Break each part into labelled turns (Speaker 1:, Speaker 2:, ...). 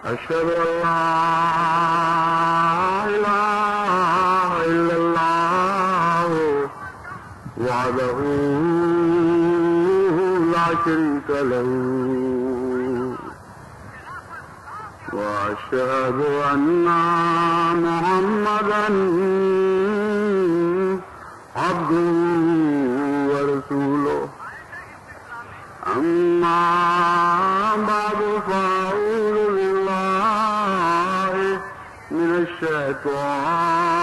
Speaker 1: أشهد أن لا إله إلا الله وحده لا شريك له وأشهد أن محمدا عبده ورسوله أما بعد فأعوذ بالله من الشيطان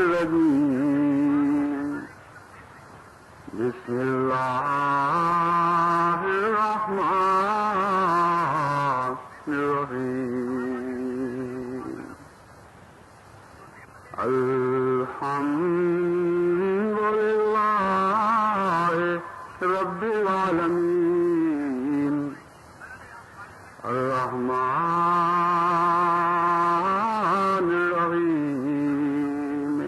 Speaker 1: الرجيم بسم الله الرحمن الرحيم الحمد لله رب العالمين الرحمن الرحيم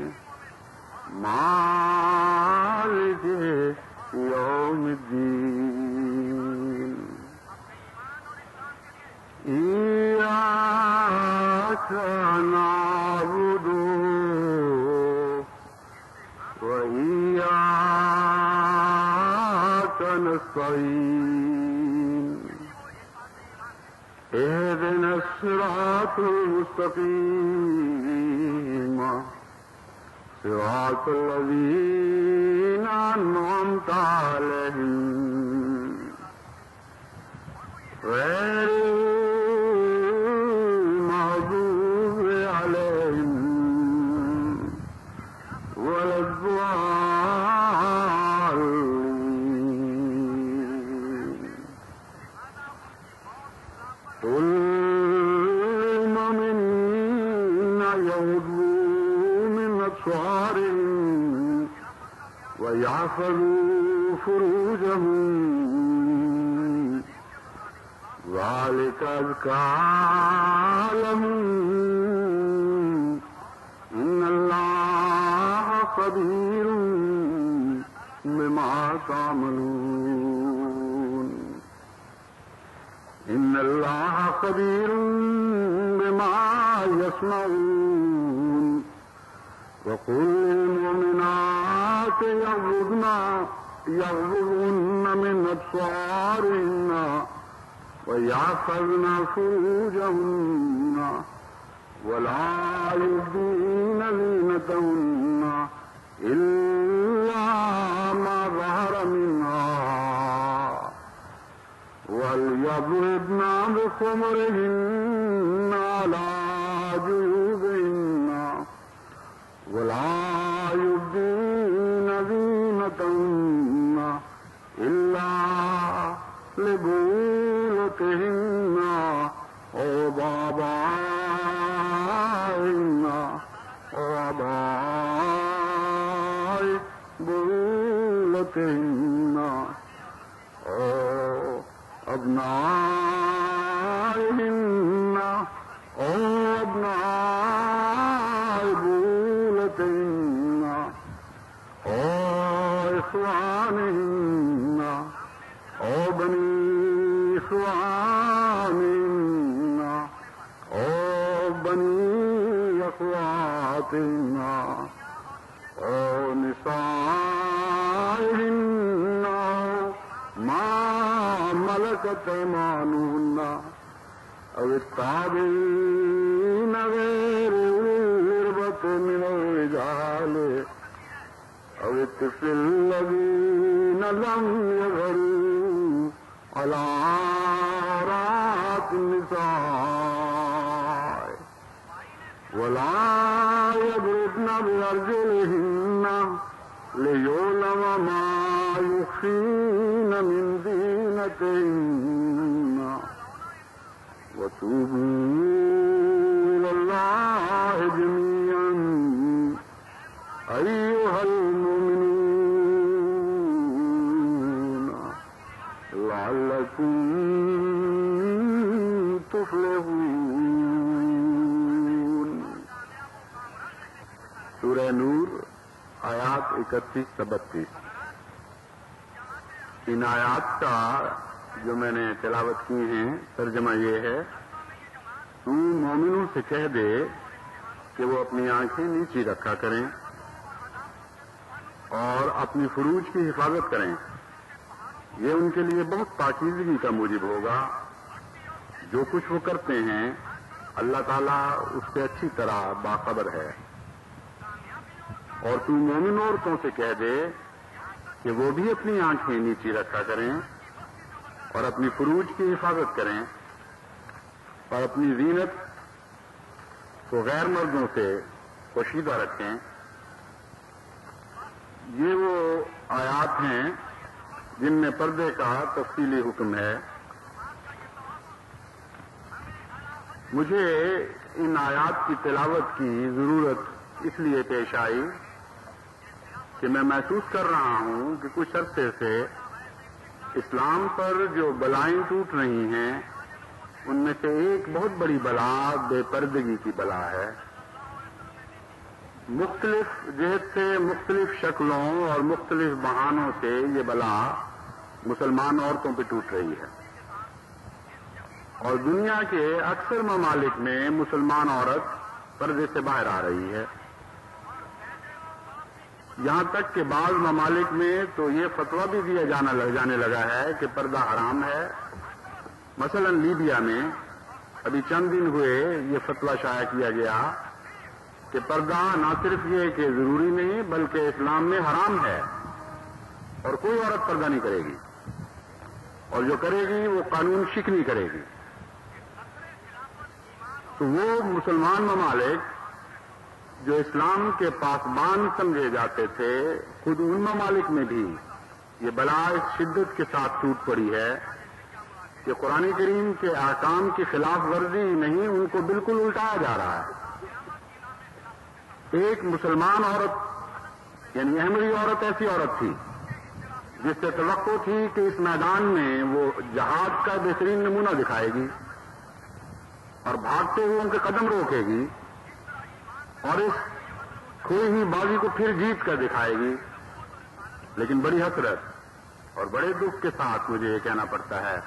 Speaker 1: مالك يوم الدين إياك نعبد وإياك نستعين اهدنا الصراط المستقيم صراط الذين أنعمت عليهم غير المغضوب عليهم ولا الضالين قل للمؤمنين يغضوا من أبصارهم ويحفظوا فروجهم ذلك أزكى لهم إن الله خبير بما تعملون إن الله خبير بما يصنعون وقل للمؤمنات يغضضن من أبصارهن ويحفظن فروجهن ولا يبدين زينتهن إلا ما ظهر منها وليضربن بخمرهن على جيوبهن ولا يبدين زينتهن إلا لبولتهن أو آبائهن أو آباء بولتهن أو أبنائهن أو أبناء بولتهن أو إخوانهن أو بني إخوانهن أو بني أخواتهن أو نسائهن ما ملكت أيمانهن أو التابعين غير أولي الإربة من الرجال أو الطفل الذين لم يظهروا على عورات النساء ولا يضربن بأرجلهن ليعلم ما يخفين من زينتهن وتوبوا إلى الله جميعا أيها المؤمنون لعلكم تفلحون. سورہ نور آیات 31 سے 32. ان آیات کا جو میں نے تلاوت کی ہیں ترجمہ یہ ہے تو مومنوں سے کہہ دے کہ وہ اپنی آنکھیں نیچی رکھا کریں اور اپنی فروج کی حفاظت کریں. یہ ان کے لیے بہت پاکیزگی کا موجب ہوگا. جو کچھ وہ کرتے ہیں اللہ تعالیٰ اس سے اچھی طرح باخبر ہے. اور تو مومن عورتوں سے کہہ دے کہ وہ بھی اپنی آنکھیں نیچی رکھا کریں اور اپنی فروج کی حفاظت کریں اور اپنی زینت کو غیر مردوں سے پوشیدہ رکھیں. یہ وہ آیات ہیں جن میں پردے کا تفصیلی حکم ہے. مجھے ان آیات کی تلاوت کی ضرورت اس لیے پیش آئی کہ میں محسوس کر رہا ہوں کہ کچھ عرصے سے اسلام پر جو بلائیں ٹوٹ رہی ہیں ان میں سے ایک بہت بڑی بلا بے پردگی کی بلا ہے. مختلف جہت سے مختلف شکلوں اور مختلف بہانوں سے یہ بلا مسلمان عورتوں پہ ٹوٹ رہی ہے. اور دنیا کے اکثر ممالک میں مسلمان عورت پردے سے باہر آ رہی ہے. یہاں تک کہ بعض ممالک میں تو یہ فتویٰ بھی دیا جانے لگا ہے کہ پردہ حرام ہے. مثلا لیبیا میں ابھی چند دن ہوئے یہ فتویٰ شائع کیا گیا کہ پردہ نہ صرف یہ کہ ضروری نہیں بلکہ اسلام میں حرام ہے اور کوئی عورت پردہ نہیں کرے گی اور جو کرے گی وہ قانون شکنی کرے گی. تو وہ مسلمان ممالک جو اسلام کے پاسبان سمجھے جاتے تھے خود ان ممالک میں بھی یہ بلا اس شدت کے ساتھ ٹوٹ پڑی ہے کہ قرآن کریم کے احکام کی خلاف ورزی نہیں ان کو بالکل الٹایا جا رہا ہے. ایک مسلمان عورت یعنی احمدی عورت ایسی عورت تھی جس سے توقع تھی کہ اس میدان میں وہ جہاد کا بہترین نمونہ دکھائے گی اور بھاگتے ہوئے ان کے قدم روکے گی اور اس کھوئی ہوئی بازی کو پھر جیت کر دکھائے گی. لیکن بڑی حسرت اور بڑے دکھ کے ساتھ مجھے یہ کہنا پڑتا ہے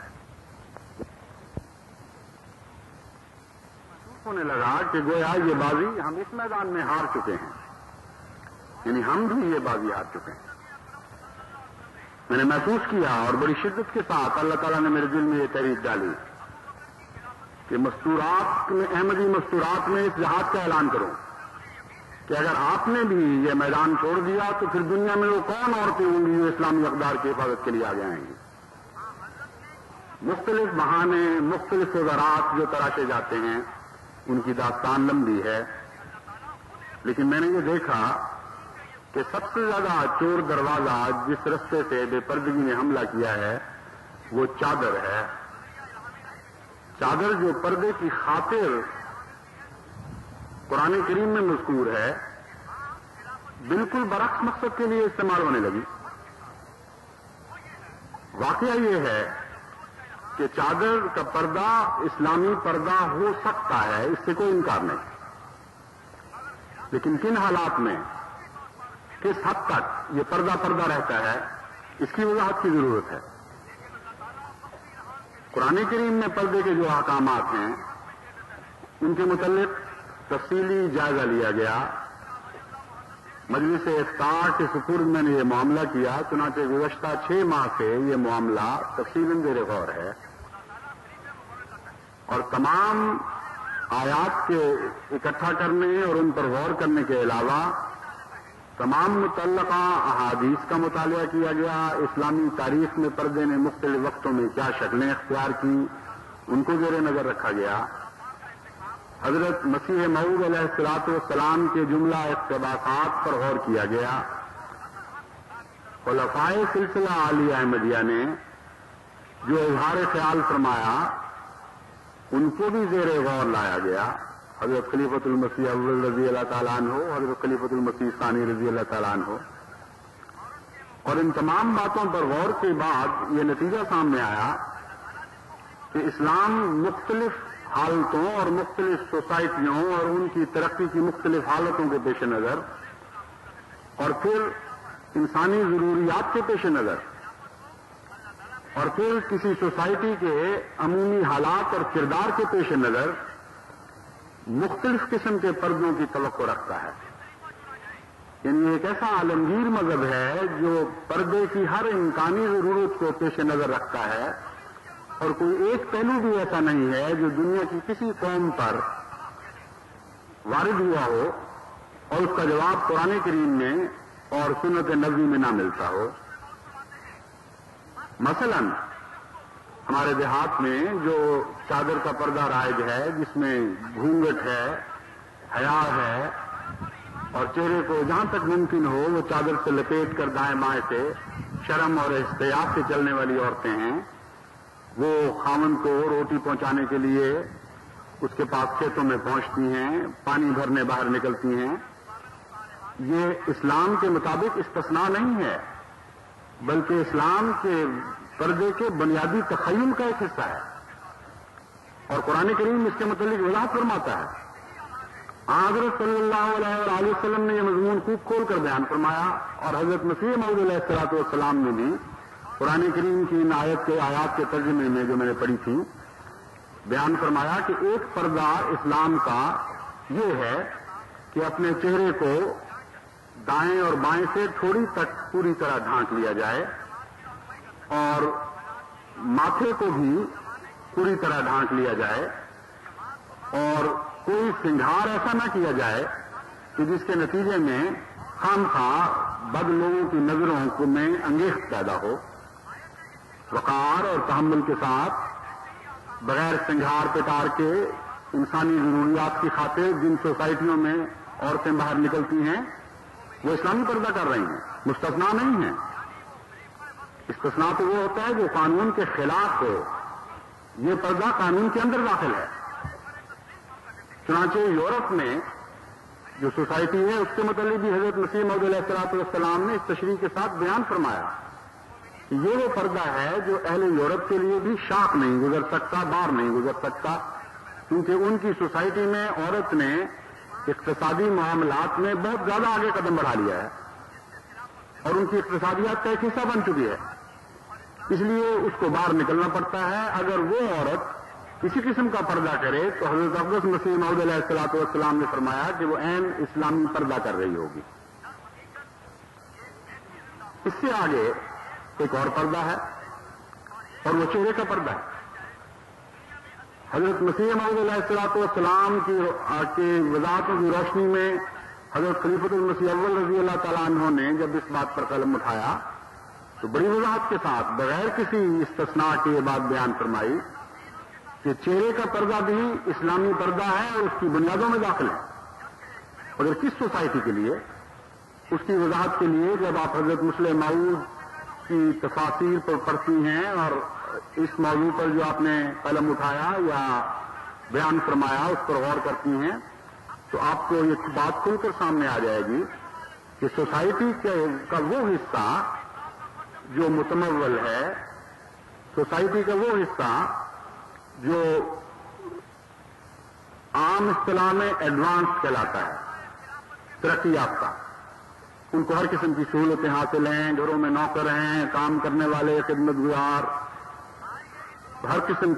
Speaker 1: ہونے لگا کہ گویا یہ بازی ہم اس میدان میں ہار چکے ہیں. یعنی ہم بھی یہ بازی ہار چکے ہیں. میں نے محسوس کیا اور بڑی شدت کے ساتھ اللہ تعالیٰ نے میرے دل میں یہ تحریک ڈالی کہ مستورات میں احمدی مستورات میں اس جہاد کا اعلان کروں کہ اگر آپ نے بھی یہ میدان چھوڑ دیا تو پھر دنیا میں وہ کون عورتیں ہوں گی جو اسلامی اقدار کی حفاظت کے لیے آگے آئیں گی. مختلف بہانے مختلف وزارات جو تراشے جاتے ہیں ان کی داستان لمبی ہے. لیکن میں نے یہ دیکھا کہ سب سے زیادہ چور دروازہ جس رستے سے بے پردگی نے حملہ کیا ہے وہ چادر ہے. چادر جو پردے کی خاطر قرآن کریم میں مذکور ہے بالکل برعکس مقصد کے لیے استعمال ہونے لگی. واقعہ یہ ہے کہ چادر کا پردہ اسلامی پردہ ہو سکتا ہے اس سے کوئی انکار نہیں. لیکن کن حالات میں کس حد تک یہ پردہ رہتا ہے اس کی وضاحت کی ضرورت ہے. قرآن کریم میں پردے کے جو احکامات ہیں ان کے متعلق تفصیلی جائزہ لیا گیا. مجلس افتاح کے سپرد میں نے یہ معاملہ کیا. چنانچہ گزشتہ 6 ماہ سے یہ معاملہ تفصیلاً زیر غور ہے اور تمام آیات کے اکٹھا کرنے اور ان پر غور کرنے کے علاوہ تمام متعلقہ احادیث کا مطالعہ کیا گیا. اسلامی تاریخ میں پردے نے مختلف وقتوں میں کیا شکلیں اختیار کی ان کو زیر نظر رکھا گیا. حضرت مسیح موعود علیہ الصلوۃ والسلام کے جملہ اقتباسات پر غور کیا گیا. خلفائے سلسلہ عالیہ احمدیہ نے جو اظہار خیال فرمایا ان کو بھی زیر غور لایا گیا. حضرت خلیفۃ المسیح اول رضی اللہ تعالیٰ عنہ، حضرت خلیفۃ المسیح ثانی رضی اللہ تعالیٰ عنہ. اور ان تمام باتوں پر غور کے بعد یہ نتیجہ سامنے آیا کہ اسلام مختلف حالتوں اور مختلف سوسائٹیوں اور ان کی ترقی کی مختلف حالتوں کے پیش نظر اور پھر انسانی ضروریات کے پیش نظر اور پھر کسی سوسائٹی کے عمومی حالات اور کردار کے پیش نظر مختلف قسم کے پردوں کی توقع رکھتا ہے. یعنی ایک ایسا عالمگیر مذہب ہے جو پردے کی ہر امکانی ضرورت کو پیش نظر رکھتا ہے، اور کوئی ایک پہلو بھی ایسا نہیں ہے جو دنیا کی کسی قوم پر وارد ہوا ہو اور اس کا جواب قرآن کریم میں اور سنت نبوی میں نہ ملتا ہو. مثلا ہمارے دیہات میں جو چادر کا پردہ رائج ہے، جس میں گھونگھٹ ہے، حیا ہے، اور چہرے کو جہاں تک ممکن ہو وہ چادر سے لپیٹ کر دائیں بائیں سے شرم اور احتیاط سے چلنے والی عورتیں ہیں، وہ خاوند کو روٹی پہنچانے کے لیے اس کے پاس کھیتوں میں پہنچتی ہیں، پانی بھرنے باہر نکلتی ہیں. یہ اسلام کے مطابق استثناء نہیں ہے، بلکہ اسلام کے پردے کے بنیادی تخیل کا ایک حصہ ہے، اور قرآن کریم اس کے متعلق وضاحت فرماتا ہے. حضرت صلی اللہ علیہ وآلہ وسلم نے یہ مضمون خوب کھول کر بیان فرمایا، اور حضرت مسیح موعود علیہ الصلوۃ والسلام نے بھی قرآن کریم کی ان آیات کے ترجمے میں جو میں نے پڑھی تھی بیان فرمایا کہ ایک پردہ اسلام کا یہ ہے کہ اپنے چہرے کو دائیں اور بائیں سے تھوڑی تک پوری طرح ڈھانک لیا جائے، اور ماتھے کو بھی پوری طرح ڈھانک لیا جائے، اور کوئی سنگھار ایسا نہ کیا جائے کہ جس کے نتیجے میں خواہ بد لوگوں کی نظروں میں انگیخت پیدا ہو. وقار اور تحمل کے ساتھ بغیر سنگھار پٹار کے انسانی ضروریات کی خاطر جن سوسائٹیوں میں عورتیں باہر نکلتی ہیں وہ اسلامی پردہ کر رہی ہیں، مستثنا نہیں ہیں. استثناء تو وہ ہوتا ہے جو قانون کے خلاف ہو. یہ پردہ قانون کے اندر داخل ہے. چنانچہ یورپ میں جو سوسائٹی ہے اس کے متعلق بھی حضرت مسیح موعود علیہ الصلوۃ والسلام نے اس تشریح کے ساتھ بیان فرمایا کہ یہ وہ پردہ ہے جو اہل یورپ کے لیے بھی شاخ نہیں گزر سکتا، بار نہیں گزر سکتا، کیونکہ ان کی سوسائٹی میں عورت نے اقتصادی معاملات میں بہت زیادہ آگے قدم بڑھا لیا ہے اور ان کی اقتصادیات کا ایک حصہ بن چکی ہے. اس لیے اس کو باہر نکلنا پڑتا ہے. اگر وہ عورت کسی قسم کا پردہ کرے تو حضرت اقدس مسیح موعود علیہ الصلوۃ والسلام نے فرمایا کہ وہ عین اسلامی پردہ کر رہی ہوگی. اس سے آگے ایک اور پردہ ہے اور وہ چہرے کا پردہ ہے. حضرت مسیح موعود علیہ الصلوۃ والسلام کی وضاحتوں کی روشنی میں حضرت خلیفۃ المسیح اول رضی اللہ تعالیٰ عنہ نے جب اس بات پر قلم اٹھایا تو بڑی وضاحت کے ساتھ بغیر کسی استثناء کی یہ بات بیان فرمائی کہ چہرے کا پردہ بھی اسلامی پردہ ہے اور اس کی بنیادوں میں داخل ہے. اگر کس سوسائٹی کے لیے اس کی وضاحت کے لیے جب آپ حضرت مسلم موعود کی تفاسیر پر پڑھتی ہیں اور اس موضوع پر جو آپ نے قلم اٹھایا یا بیان فرمایا اس پر غور کرتی ہیں تو آپ کو یہ بات کھل کر سامنے آ جائے گی کہ سوسائٹی کا وہ حصہ جو متمول ہے، سوسائٹی کا وہ حصہ جو عام اصطلاح میں ایڈوانس کہلاتا ہے، ترقی یافتہ، ان کو ہر قسم کی سہولتیں حاصل ہیں، گھروں میں نوکر ہیں، کام کرنے والے، خدمت گزار، ہر قسم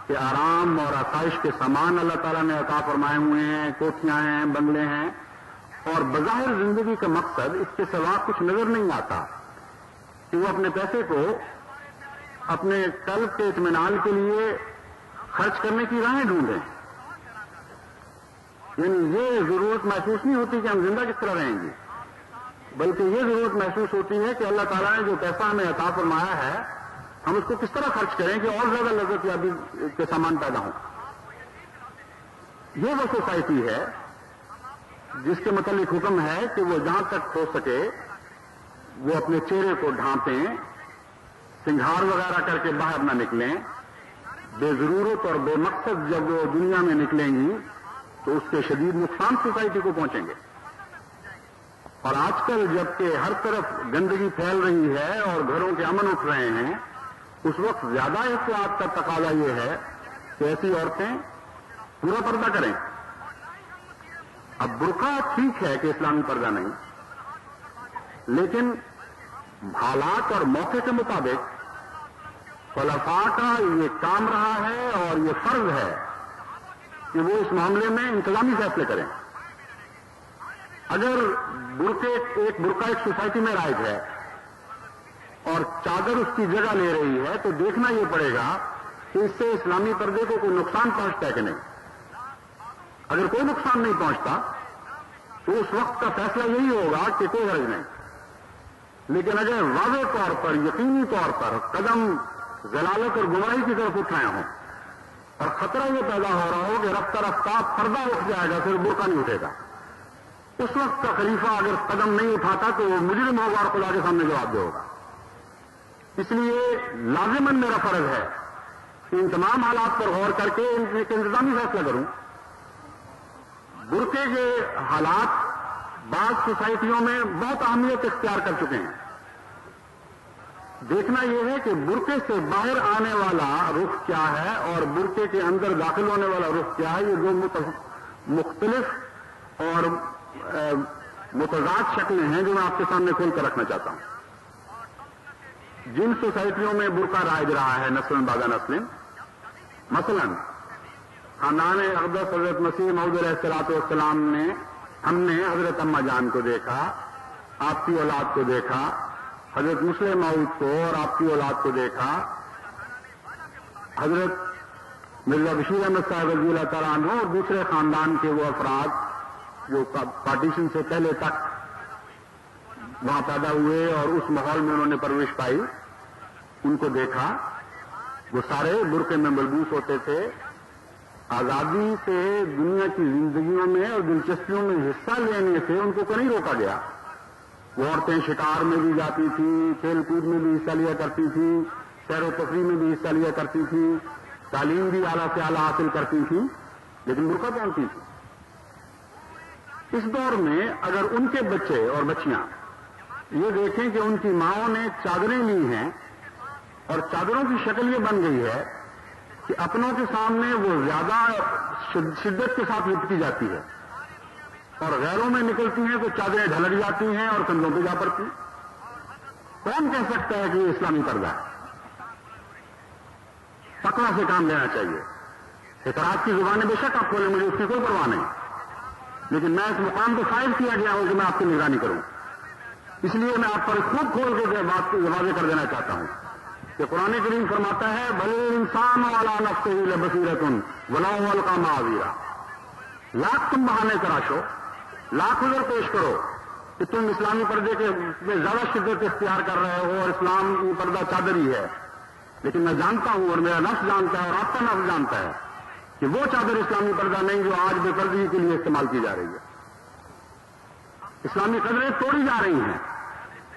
Speaker 1: کے آرام اور آسائش کے سامان اللہ تعالیٰ نے عطا فرمائے ہوئے ہیں، کوٹھیاں ہیں، بنگلے ہیں، اور بظاہر زندگی کا مقصد اس کے سوا کچھ نظر نہیں آتا کہ وہ اپنے پیسے کو اپنے قلب کے اطمینان کے لیے خرچ کرنے کی راہیں ڈھونڈیں. یعنی یہ ضرورت محسوس نہیں ہوتی کہ ہم زندہ کس طرح رہیں گے، بلکہ یہ ضرورت محسوس ہوتی ہے کہ اللہ تعالیٰ نے جو پیسہ ہمیں عطا فرمایا ہے ہم اس کو کس طرح خرچ کریں کہ اور زیادہ لذت یابی کے سامان پیدا ہوں. یہ وہ سوسائٹی ہے جس کے متعلق حکم ہے کہ وہ جہاں تک ہو سکے وہ اپنے چہرے کو ڈھانپیں، سنگھار وغیرہ کر کے باہر نہ نکلیں. بے ضرورت اور بے مقصد جب وہ دنیا میں نکلیں گی تو اس کے شدید نقصان سوسائٹی کو پہنچیں گے. اور آج کل جبکہ ہر طرف گندگی پھیل رہی ہے اور گھروں کے امن اٹھ رہے ہیں، اس وقت زیادہ احتیاط کا تقاضا یہ ہے کہ ایسی عورتیں پورا پردہ کریں. اب برقع ٹھیک ہے کہ اسلامی پردہ نہیں، لیکن حالات اور موقع کے مطابق خلفاء کا یہ کام رہا ہے اور یہ فرض ہے کہ وہ اس معاملے میں انتظامی فیصلے کریں. اگر ایک برقع ایک سوسائٹی میں رائج ہے اور چادر اس کی جگہ لے رہی ہے تو دیکھنا یہ پڑے گا کہ اس سے اسلامی پردے کو کوئی نقصان پہنچتا ہے کہ نہیں. اگر کوئی نقصان نہیں پہنچتا تو اس وقت کا فیصلہ یہی ہوگا کہ کوئی حرج نہیں. لیکن اگر واضح طور پر یقینی طور پر قدم ضلالت اور گمراہی کی طرف اٹھائے ہوں اور خطرہ یہ پیدا ہو رہا ہو کہ رفتہ رفتہ پردہ اٹھ جائے گا پھر برقع نہیں اٹھے گا، اس وقت کا خلیفہ اگر قدم نہیں اٹھاتا تو وہ مجرم ہوگا اور خدا کے سامنے جواب دے ہوگا. اس لیے لازماً میرا فرض ہے کہ ان تمام حالات پر غور کر کے ایک انتظامی فیصلہ کروں. برقعے کے حالات بعض سوسائٹیوں میں بہت اہمیت اختیار کر چکے ہیں. دیکھنا یہ ہے کہ برقعے سے باہر آنے والا رخ کیا ہے اور برقعے کے اندر داخل ہونے والا رخ کیا ہے. یہ دو مختلف اور متضاد شکلیں ہیں جو میں آپ کے سامنے کھول کر رکھنا چاہتا ہوں. جن سوسائٹیوں میں برقع رائج رہا ہے نسل بعد نسل، مثلا خاندان اقدس حضرت مسیح موعود علیہ الصلوۃ والسلام نے، ہم نے حضرت اماں جان کو دیکھا، آپ کی اولاد کو دیکھا، حضرت مسلم موعود کو اور آپ کی اولاد کو دیکھا، حضرت مرزا بشیر احمد صاحب رضی اللہ تعالیٰ عنہ اور دوسرے خاندان کے وہ افراد جو پارٹیشن سے پہلے تک وہاں پیدا ہوئے اور اس ماحول میں انہوں نے پرورش پائی، ان کو دیکھا. وہ سارے برقعے میں ملبوس ہوتے تھے. آزادی سے دنیا کی زندگیوں میں اور دلچسپیوں میں حصہ لینے سے ان کو نہیں روکا گیا. وہ عورتیں شکار میں بھی جاتی تھیں، کھیل کود میں بھی حصہ لیا کرتی تھیں، سیر و تفریح میں بھی حصہ لیا کرتی تھیں، تعلیم بھی اعلیٰ سے اعلیٰ حاصل کرتی تھیں، لیکن برقع پہنتی تھی. اس دور میں اگر ان کے بچے اور بچیاں یہ دیکھیں کہ ان کی ماؤں نے چادریں لی ہیں اور چادروں کی شکل یہ بن گئی ہے کہ اپنوں کے سامنے وہ زیادہ شدت کے ساتھ لپٹی جاتی ہے اور غیروں میں نکلتی ہیں تو چادریں ڈھلک جاتی ہیں اور کندھوں پہ جا پڑتی. کون کہہ سکتا ہے کہ یہ اسلامی پردہ ہے؟ تقویٰ سے کام لینا چاہیے. اعتراض کی زبانیں بے شک آپ کھولیں، مجھے اس کی کوئی پرواہ نہیں، لیکن میں اس مقام کو فائز کیا گیا ہوں کہ میں آپ کی نگرانی کروں. اس لیے میں آپ پر خوب کھول کے بات کو واضح کر دینا چاہتا ہوں کہ قرآن کریم فرماتا ہے بل انسان علی نفسہ لبصیرۃ ولو القی معاذیرا. لاکھ تم بہانے تراشو، لاکھ عذر پیش کرو کہ تم اسلامی پردے کے میں زیادہ شدت اختیار کر رہے ہو اور اسلام پردہ چادر ہی ہے، لیکن میں جانتا ہوں اور میرا نفس جانتا ہے اور آپ کا نفس جانتا ہے کہ وہ چادر اسلامی پردہ نہیں جو آج بے پردگی کے لیے استعمال کی جا رہی ہے. اسلامی قدریں توڑی جا رہی ہیں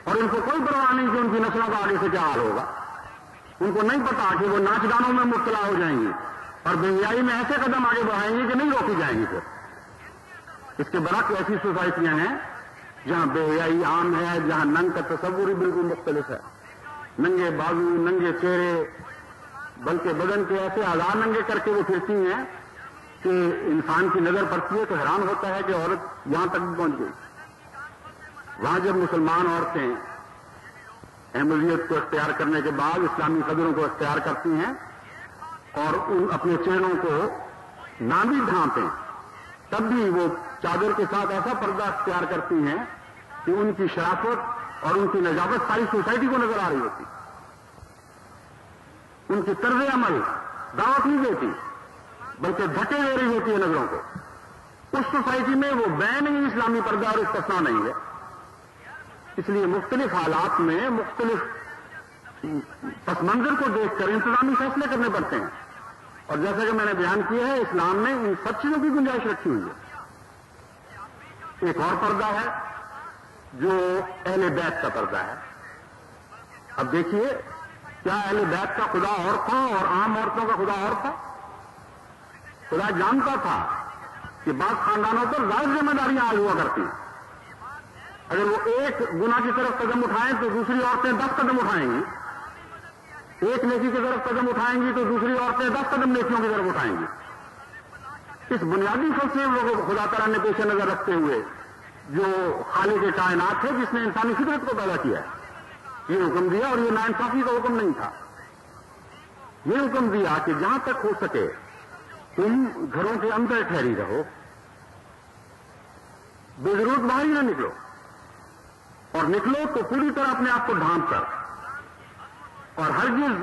Speaker 1: اور ان کو کوئی پرواہ نہیں کہ ان کی نسلوں کا آگے سے کیا حال ہوگا. ان کو نہیں پتا کہ وہ ناچ گانوں میں مبتلا ہو جائیں گی اور بے حیائی میں ایسے قدم آگے بڑھائیں گے کہ نہیں روکی جائیں گی. پھر اس کے برعکس ایسی سوسائٹیاں ہیں جہاں بے حیائی عام ہے، جہاں ننگ کا تصور ہی بالکل مختلف ہے. ننگے بازو، ننگے چہرے، بلکہ بدن کے ایسے اعضاء ننگے کر کے وہ پھرتی ہیں کہ انسان کی نظر پڑتی ہے تو حیران ہوتا ہے کہ عورت یہاں تک بھی پہنچ گئی. وہاں جب مسلمان عورتیں احمدیت کو اختیار کرنے کے بعد اسلامی قدروں کو اختیار کرتی ہیں اور ان اپنے چہروں کو نہ بھی ڈھانپیں تب بھی وہ چادر کے ساتھ ایسا پردہ اختیار کرتی ہیں کہ ان کی شرافت اور ان کی نجابت ساری سوسائٹی کو نظر آ رہی ہوتی. ان کی طرز عمل دعوت نہیں دیتی بلکہ دھکے دے رہی ہوتی ہے نظروں کو. اس سوسائٹی میں وہ بین نہیں اسلامی پردہ اور استثناء نہیں ہے. اس لیے مختلف حالات میں مختلف پس منظر کو دیکھ کر انتظامی فیصلے کرنے پڑتے ہیں. اور جیسا کہ میں نے بیان کیا ہے اسلام نے ان سب چیزوں کی گنجائش رکھی ہوئی ہے. ایک اور پردہ ہے جو اہل بیت کا پردہ ہے. اب دیکھیے کیا اہل بیت کا خدا اور تھا اور عام عورتوں کا خدا اور تھا؟ خدا جانتا تھا کہ بعض خاندانوں پر ظاہر ذمہ داریاں عائد ہوا کرتی ہیں. اگر وہ ایک گناہ کی طرف قدم اٹھائیں تو دوسری عورتیں 10 قدم اٹھائیں گی. ایک نیکی کی طرف قدم اٹھائیں گی تو دوسری عورتیں 10 قدم نیکیوں کی طرف اٹھائیں گی. اس بنیادی فلسفے کو خدا تعالیٰ نے پیش نظر رکھتے ہوئے جو خالق کائنات ہے جس نے انسانی فطرت کو پیدا کیا ہے یہ حکم دیا. اور یہ ناانصافی کا حکم نہیں تھا. یہ حکم دیا کہ جہاں تک ہو سکے تم گھروں کے اندر ٹھہری رہو، بے ضرورت باہر ہی نہ نکلو، اور نکلو تو پوری طرح اپنے آپ کو ڈھانپ کر، اور ہرگز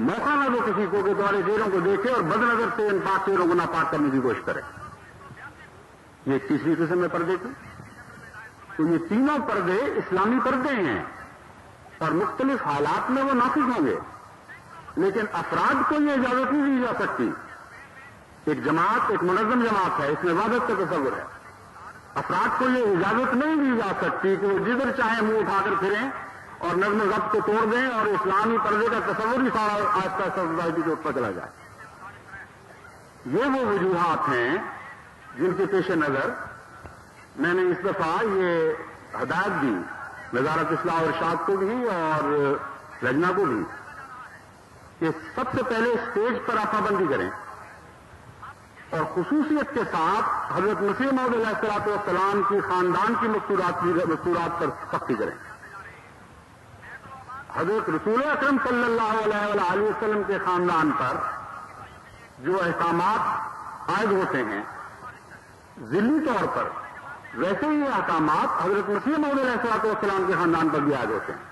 Speaker 1: موقع نہ دو کسی کو کہ تمہارے چہروں کو دیکھے اور بد نظر سے ان پاک چہروں کو ناپاک کرنے کی کوشش کرے۔ یہ تیسری قسم ہے پردے کی۔ تو یہ تینوں پردے اسلامی پردے ہیں اور مختلف حالات میں وہ نافذ ہوں گے، لیکن افراد کو یہ اجازت نہیں دی جا سکتی۔ ایک جماعت ایک منظم جماعت ہے، اس میں وحدت کا تصور ہے، افراد کو یہ اجازت نہیں دی جا سکتی کہ وہ جدھر چاہیں منہ اٹھا کر پھریں اور نظم و ضبط کو توڑ دیں اور اسلامی پردے کا تصور ہی سارا آہستہ آہستہ سوسائٹی کے اوپر چلا جائے۔ یہ وہ وجوہات ہیں جن کے پیش نظر میں نے اس دفعہ یہ ہدایت دی وزارت اصلاح و ارشاد کو بھی اور لجنہ کو بھی کہ سب سے پہلے اسٹیج پر آپ پابندی کریں، اور خصوصیت کے ساتھ حضرت مسیح موعود علیہ الصلوۃ والسلام کی خاندان کی مستورات پر سختی کریں۔ حضرت رسول اکرم صلی اللہ علیہ وآلہ وسلم کے خاندان پر جو احکامات عائد ہوتے ہیں ذلی طور پر، ویسے ہی احکامات حضرت مسیح موعود علیہ الصلوۃ والسلام کے خاندان پر بھی عائد ہوتے ہیں۔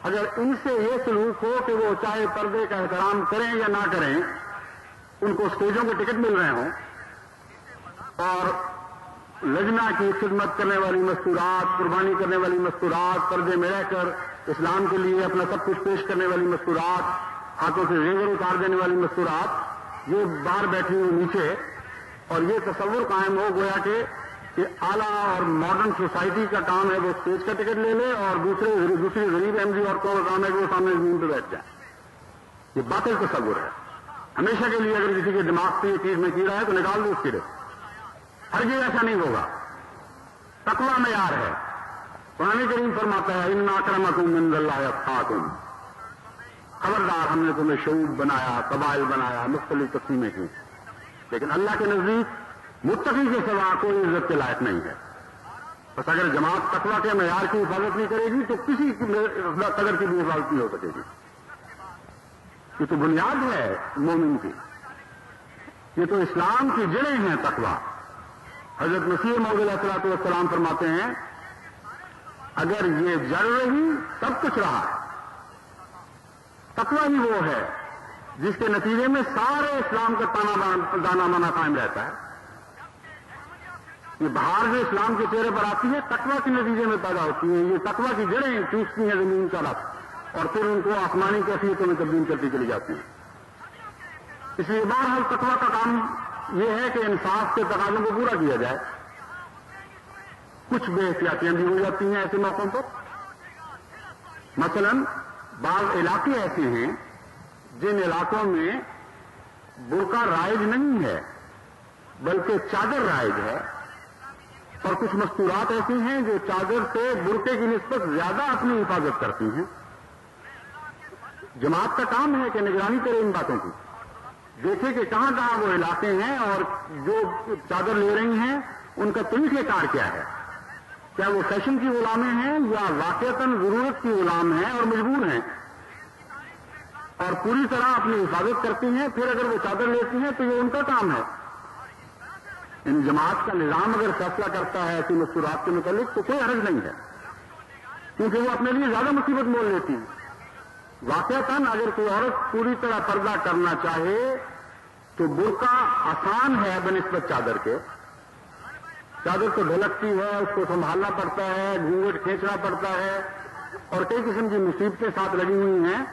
Speaker 1: اگر ان سے یہ سلوک ہو کہ وہ چاہے پردے کا احترام کریں یا نہ کریں، ان کو اسٹیجوں کے ٹکٹ مل رہے ہوں اور لجنہ کی خدمت کرنے والی مستورات، قربانی کرنے والی مستورات، پردے میں رہ کر اسلام کے لیے اپنا سب کچھ پیش کرنے والی مستورات، ہاتھوں سے زیور اتار دینے والی مستورات، یہ باہر بیٹھی ہوئی نیچے، اور یہ تصور قائم ہو گویا کہ اعلیٰ اور ماڈرن سوسائٹی کا کام ہے وہ اسٹیج کا ٹکٹ لے لے اور دوسری غریب احمدی عورتوں کا کام ہے کہ وہ سامنے زمین پہ بیٹھ جائیں۔ یہ باطل تصور ہے۔ ہمیشہ کے لیے اگر کسی کے دماغ سے یہ چیز میں کیڑا ہے تو نکال دو اس کیڑے، ہرگز ایسا نہیں ہوگا۔ تقویٰ معیار ہے۔ قرآن کریم فرماتا ہے ان اکرمکم عند اللہ اتقاکم، خبردار ہم نے تمہیں شعوب بنایا، قبائل بنایا، مختلف تقسیمیں کی، لیکن اللہ کے نزدیک متقی کے سوا کوئی عزت کے لائق نہیں ہے۔ بس اگر جماعت تقویٰ کے معیار کی حفاظت نہیں کرے گی تو کسی قدر کی بھی حفاظت نہیں ہو سکے گی۔ یہ تو بنیاد ہے مومن کی، یہ تو اسلام کی جڑیں ہیں تقویٰ۔ حضرت مسیح موعود علیہ الصلوۃ والسلام فرماتے ہیں اگر یہ جڑ رہی سب کچھ رہا۔ تقویٰ ہی وہ ہے جس کے نتیجے میں سارے اسلام کا دانا مانا قائم رہتا ہے۔ یہ بہار جو اسلام کے چہرے پر آتی ہے تقویٰ کے نتیجے میں پیدا ہوتی ہے۔ یہ تقویٰ کی جڑیں چوستی ہیں زمین کا رس اور پھر ان کو آسمانی کیفیتوں میں تبدیل کرتی چلی جاتی ہیں۔ اس لیے بہرحال تقویٰ کا کام یہ ہے کہ انصاف کے تقاضوں کو پورا کیا جائے۔ کچھ بے احتیاطیاں بھی ہو جاتی ہیں ایسے موقعوں پر۔ مثلا بعض علاقے ایسے ہیں جن علاقوں میں برقع رائج نہیں ہے بلکہ چادر رائج ہے، اور کچھ مستورات ایسی ہیں جو چادر سے برقعے کی نسبت زیادہ اپنی حفاظت کرتی ہیں۔ جماعت کا کام ہے کہ نگرانی کرے ان باتوں کی، دیکھے کہ کہاں کہاں وہ علاقے ہیں اور جو چادر لے رہی ہیں ان کا طریقہ کار کیا ہے، کیا وہ فیشن کی غلامیں ہیں یا واقعتاً ضرورت کی غلام ہیں اور مجبور ہیں، اور پوری طرح اپنی حفاظت کرتی ہیں۔ پھر اگر وہ چادر لیتی ہیں تو یہ ان کا کام ہے۔ ان جماعت کا نظام اگر فیصلہ کرتا ہے ایسی مستورات کے متعلق تو کوئی حرج نہیں ہے، کیونکہ وہ اپنے لیے زیادہ مصیبت مول لیتی ہیں۔ واقعتاً اگر کوئی عورت پوری طرح پردہ کرنا چاہے تو برقع آسان ہے بنسبت چادر کے۔ چادر تو ڈھلکتی ہے، اس کو سنبھالنا پڑتا ہے، گھونگھٹ کھینچنا پڑتا ہے، اور کئی قسم کی مصیبتیں ساتھ لگی ہوئی ہیں۔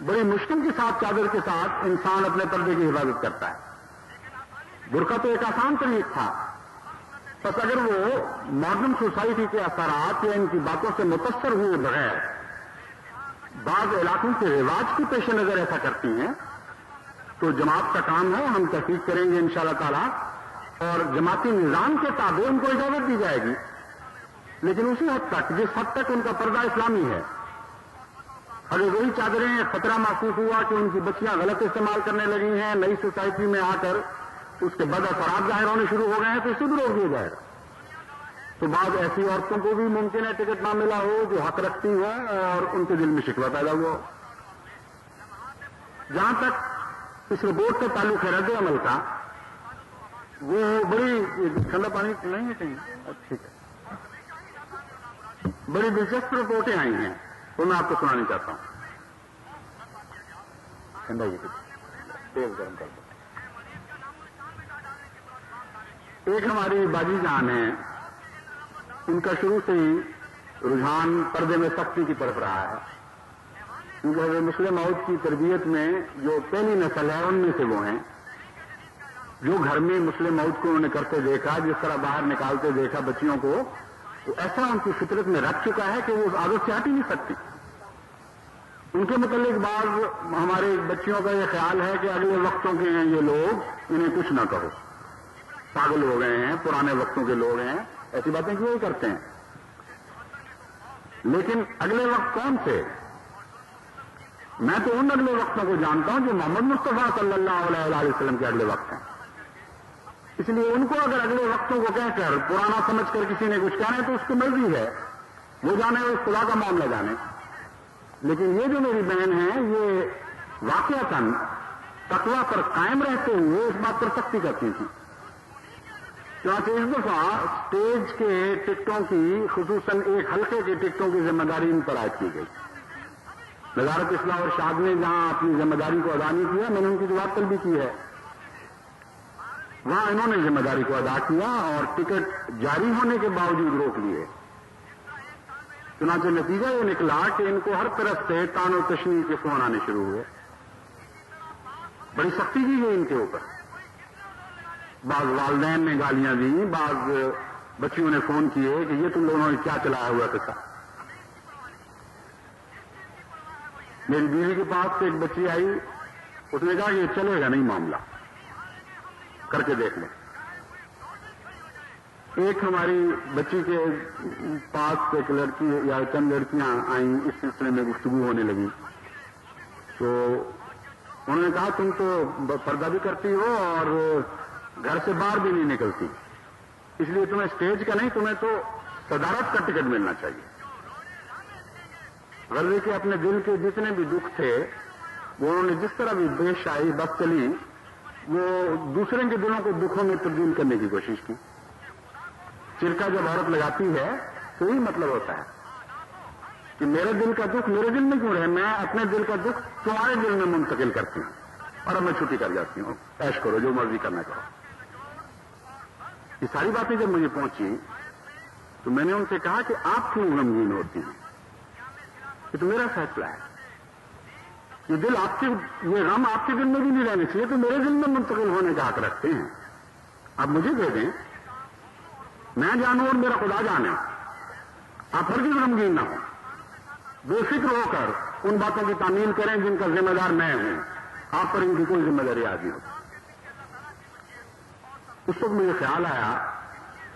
Speaker 1: بڑی مشکل کے ساتھ چادر کے ساتھ انسان اپنے پردے کی حفاظت کرتا ہے۔ برقع تو ایک آسان طریق تھا، بس اگر وہ ماڈرن سوسائٹی کے اثرات یا ان کی باتوں سے متاثر ہوئے بغیر بعض علاقوں کے رواج کی پیش نظر ایسا کرتی ہیں تو جماعت کا کام ہے، ہم تحقیق کریں گے انشاءاللہ تعالی، اور جماعتی نظام کے تابع ان کو اجازت دی جائے گی، لیکن اسی حد تک جس حد تک ان کا پردہ اسلامی ہے۔ اگر وہی چادریں خطرہ محسوس ہوا کہ ان کی بچیاں غلط استعمال کرنے لگی ہیں، نئی سوسائٹی میں آ کر اس کے بد اثرات ظاہر ہونے شروع ہو گئے ہیں، تو اس سے بھی روک دیا جائے گا۔ تو بعض ایسی عورتوں کو بھی ممکن ہے ٹکٹ نہ ملا ہو جو حق رکھتی ہوں اور ان کے دل میں شکوہ پیدا ہوا ہو۔ جہاں تک اس رپورٹ کا تعلق ہے رد عمل کا. وہ بڑی ٹھنڈا پانی نہیں ہے کہیں؟ ٹھیک ہے. بڑی دلچسپ رپورٹیں آئی ہیں تو میں آپ کو سنانی چاہتا ہوں. ٹھنڈا یہ تیز گرم کر دو. ایک ہماری باجی جان ہے، ان کا شروع سے ہی رجحان پردے میں سختی کی طرف رہا ہے، کیونکہ حضرت مسلم موعود کی تربیت میں جو پہلی نسل ہے ان میں سے وہ ہیں جو گھر میں مسلم موعود کو انہوں نے کرتے دیکھا، جس طرح باہر نکالتے دیکھا بچیوں کو، تو ایسا ان کی فطرت میں رکھ چکا ہے کہ وہ اس عادت سے ہٹ ہی نہیں سکتی. ان کے متعلق بعض ہمارے بچیوں کا یہ خیال ہے کہ اگلے وقتوں کے ہیں یہ لوگ، انہیں کچھ نہ کہو، پاگل ہو گئے ہیں، پرانے وقتوں کے لوگ ہیں، ایسی باتیں کیوں کرتے ہیں. لیکن اگلے وقت کون سے؟ میں تو ان اگلے وقتوں کو جانتا ہوں جو محمد مصطفیٰ صلی اللہ علیہ وسلم کے اگلے وقت ہیں. اس لیے ان کو اگر اگلے وقتوں کو کہہ کر پرانا سمجھ کر کسی نے کچھ کہنا ہے تو اس کی مرضی ہے، وہ جانے اس خدا کا معاملہ جانے. لیکن یہ جو میری بہن ہے یہ واقعتاً تقویٰ پر قائم رہتے ہوئے اس بات پر سختی کرتی تھی. چنانچہ اس دفعہ اسٹیج کے ٹکٹوں کی، خصوصاً ایک حلقے کے ٹکٹوں کی ذمہ داری ان پر عائد کی گئی. وزارت اصلاح اور ارشاد نے جہاں اپنی ذمہ داری کو ادا نہیں کیا، میں نے ان کی جواب طلبی کی ہے، وہاں انہوں نے ذمہ داری کو ادا کیا اور ٹکٹ جاری ہونے کے باوجود روک لیے. چنانچہ نتیجہ یہ نکلا کہ ان کو ہر طرف سے تان و تشنیع کے فون آنے شروع ہوئے. بڑی سختی کی گئی ان کے اوپر. بعض والدین نے گالیاں دیں، بعض بچیوں نے فون کیے کہ یہ تم لوگوں نے کیا چلایا ہوا تھا. میری بیوی کے پاس سے ایک بچی آئی، اس نے کہا یہ چلے گا نہیں معاملہ، کر کے دیکھ لیں. ایک ہماری بچی کے پاس ایک لڑکی یا چند لڑکیاں آئیں، اس سلسلے میں گفتگو ہونے لگی. تو انہوں نے کہا تم تو پردہ بھی کرتی ہو اور گھر سے باہر بھی نہیں نکلتی، اس لیے تمہیں اسٹیج کا نہیں، تمہیں تو صدارت کا ٹکٹ ملنا چاہیے. غرض کے اپنے دل کے جتنے بھی دکھ تھے وہ انہوں نے جس طرح بھی پیش آئی بس چلی، وہ دوسرے کے دلوں کو دکھوں میں تبدیل کرنے کی کوشش کی. چرکا جب عورت لگاتی ہے تو یہی مطلب ہوتا ہے کہ میرے دل کا دکھ میرے دل میں کیوں رہے، میں اپنے دل کا دکھ تمہارے دل میں منتقل کرتی ہوں اور اب میں چھٹی کر جاتی ہوں، عیش کرو جو مرضی کرنا کرو. یہ ساری باتیں جب مجھے پہنچی تو میں نے ان سے کہا کہ آپ کیوں غمگین ہوتی ہیں؟ یہ تو میرا فیصلہ ہے. یہ دل آپ کے، یہ غم آپ کے دل میں بھی نہیں رہنے چاہیے، تو میرے دل میں منتقل ہونے کا حق رکھتے ہیں. آپ مجھے دے دیں، میں جانوں اور میرا خدا جانے. آپ ہر چیز غمگین نہ ہوں، بے فکر ہو کر ان باتوں کی تعمیل کریں جن کا ذمہ دار میں ہوں. آپ پر ان کی کوئی ذمہ داری آدمی ہوتی. اس وقت مجھے خیال آیا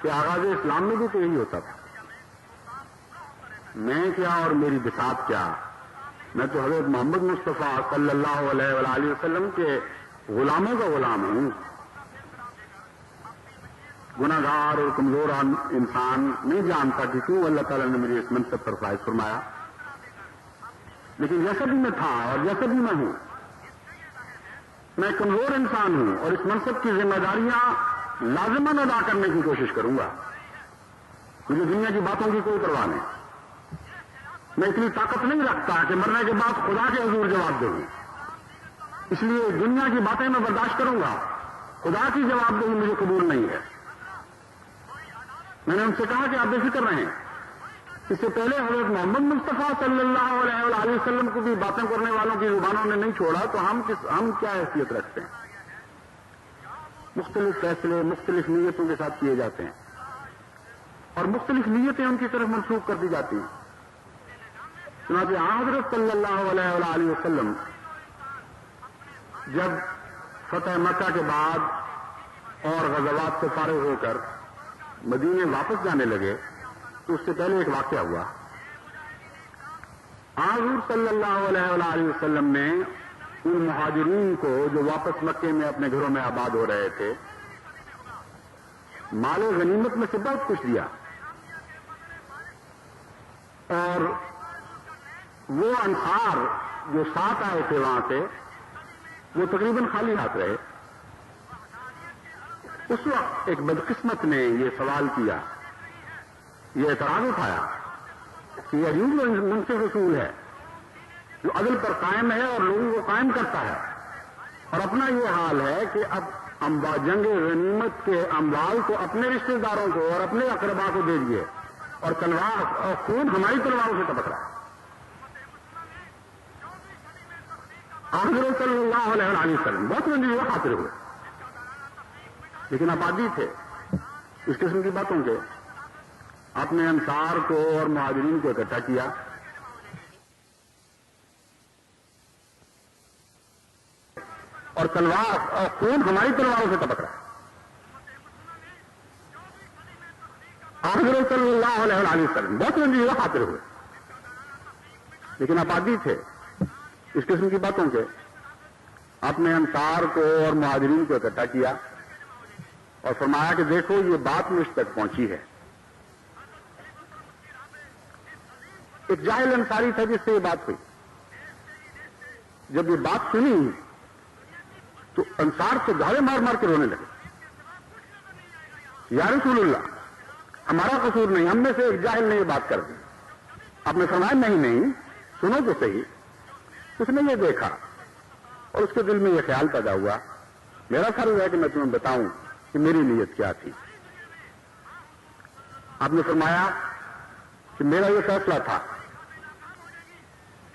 Speaker 1: کہ آغاز اسلام میں بھی تو یہی ہوتا تھا. میں کیا اور میری بساط کیا، میں تو حضرت محمد مصطفیٰ صلی اللہ علیہ وآلہ وسلم کے غلاموں کا غلام ہوں. گناہگار اور کمزور انسان نہیں جانتا کہ کیوں اللہ تعالیٰ نے مجھے اس منصب پر فائز فرمایا. لیکن جیسا بھی میں تھا اور جیسا بھی میں ہوں، میں کمزور انسان ہوں اور اس منصب کی ذمہ داریاں لازماً ادا کرنے کی کوشش کروں گا. مجھے دنیا کی باتوں کی کوئی پرواہ نہیں. میں اتنی طاقت نہیں رکھتا کہ مرنے کے بعد خدا کے حضور جواب دوں. اس لیے دنیا کی باتیں میں برداشت کروں گا، خدا کی جواب دہی مجھے قبول نہیں ہے. میں نے ان سے کہا کہ آپ بے فکر رہیں. اس سے پہلے حضرت محمد مصطفیٰ صلی اللہ علیہ وسلم کو بھی باتیں کرنے والوں کی زبانوں نے نہیں چھوڑا، تو ہم کیا حیثیت رکھتے ہیں؟ مختلف فیصلے مختلف نیتوں کے ساتھ کیے جاتے ہیں اور مختلف نیتیں ان کی طرف منسوخ کر دی جاتی ہیں. چنانچہ حضرت صلی اللہ علیہ وسلم جب فتح مکہ کے بعد اور غزوات سے فارغ ہو کر مدینے واپس جانے لگے تو اس سے پہلے ایک واقعہ ہوا. حضور صلی اللہ علیہ وسلم نے ان مہاجرین کو جو واپس مکے میں اپنے گھروں میں آباد ہو رہے تھے مال و غنیمت میں سے بہت کچھ دیا، اور وہ انصار جو ساتھ آئے تھے وہاں سے وہ تقریباً خالی ہاتھ رہے. اس وقت ایک بدقسمت نے یہ سوال کیا، یہ اعتراض اٹھایا کہ یہ عجیب منصف رسول ہے جو عدل پر قائم ہے اور لوگوں کو قائم کرتا ہے، اور اپنا یہ حال ہے کہ اب جنگ غنیمت کے اموال کو اپنے رشتہ داروں کو اور اپنے اقربا کو دے دیے، اور تلوار اور خون ہماری تلواروں سے ٹپک رہا ہے. حضرت صلی اللہ علیہ وسلم بہت منظور خاطر ہوئے، لیکن آبادی تھے اس قسم کی باتوں کے. آپ نے انصار کو اور مہاجرین کو اکٹھا کیا، اور تلوار اور خون ہماری تلواروں سے ٹپک رہا ہے. حضرت صلی اللہ علیہ وسلم بہت منظور خاطر ہوئے، لیکن آبادی تھے اس قسم کی باتوں کے. آپ نے انصار کو اور مہاجرین کو اکٹھا کیا اور فرمایا کہ دیکھو یہ بات مجھ تک پہنچی ہے. ایک جاہل انصاری تھا جس سے یہ بات ہوئی. جب یہ بات سنی تو انصار سے گھاڑے مار مار کے رونے لگے. یا رسول اللہ، ہمارا قصور نہیں، ہم میں سے ایک جاہل نے یہ بات کر دی. آپ نے فرمایا نہیں سنو تو صحیح. اس نے یہ دیکھا اور اس کے دل میں یہ خیال پیدا ہوا، میرا فرض ہے کہ میں تمہیں بتاؤں کہ میری نیت کیا تھی. آپ نے فرمایا کہ میرا یہ فیصلہ تھا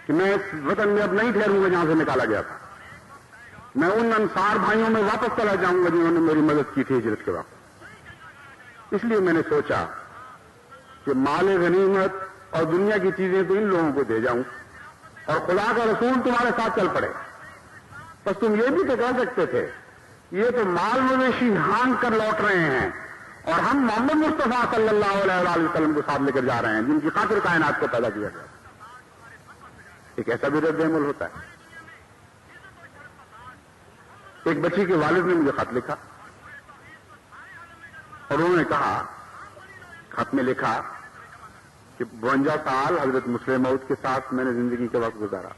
Speaker 1: کہ میں اس وطن میں اب نہیں ٹھہروں گا جہاں سے نکالا گیا تھا. میں ان انصار بھائیوں میں واپس چلا جاؤں گا جنہوں نے میری مدد کی تھی ہجرت کے وقت. اس لیے میں نے سوچا کہ مال غنیمت اور دنیا کی چیزیں تو ان لوگوں کو دے جاؤں اور خدا کا رسول تمہارے ساتھ چل پڑے. بس تم یہ بھی تو کہہ سکتے تھے یہ تو مال مویشی ہانگ کر لوٹ رہے ہیں اور ہم محمد مصطفیٰ صلی اللہ علیہ وسلم کو ساتھ لے کر جا رہے ہیں جن کی خاطر کائنات کو پیدا کیا گیا. ایک ایسا بھی رد عمل ہوتا ہے. ایک بچی کے والد نے مجھے خط لکھا اور انہوں نے کہا، خط میں لکھا کہ 52 سال حضرت مسلم موعود کے ساتھ میں نے زندگی کا وقت گزارا.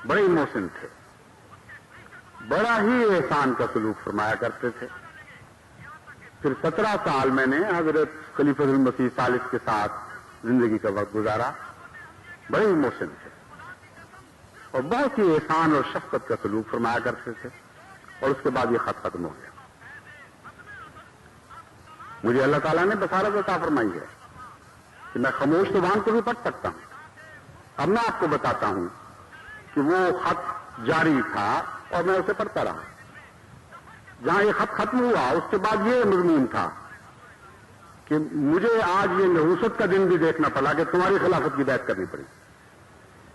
Speaker 1: بڑے محسن تھے، بڑا ہی احسان کا سلوک فرمایا کرتے تھے. پھر 17 سال میں نے حضرت خلیفۃ المسیح ثالث کے ساتھ زندگی کا وقت گزارا. بڑے ہی محسن تھے اور بہت ہی احسان اور شفقت کا سلوک فرمایا کرتے تھے. اور اس کے بعد یہ خط ختم ہو گیا. مجھے اللہ تعالیٰ نے بصارت عطا فرمائی ہے کہ میں خاموش زبان کو بھی پڑھ سکتا ہوں. اب میں آپ کو بتاتا ہوں کہ وہ خط جاری تھا اور میں اسے پڑھتا رہا. جہاں یہ خط ختم ہوا اس کے بعد یہ مضمون تھا کہ مجھے آج یہ نحوست کا دن بھی دیکھنا پڑا کہ تمہاری خلافت کی بیعت کرنی پڑی،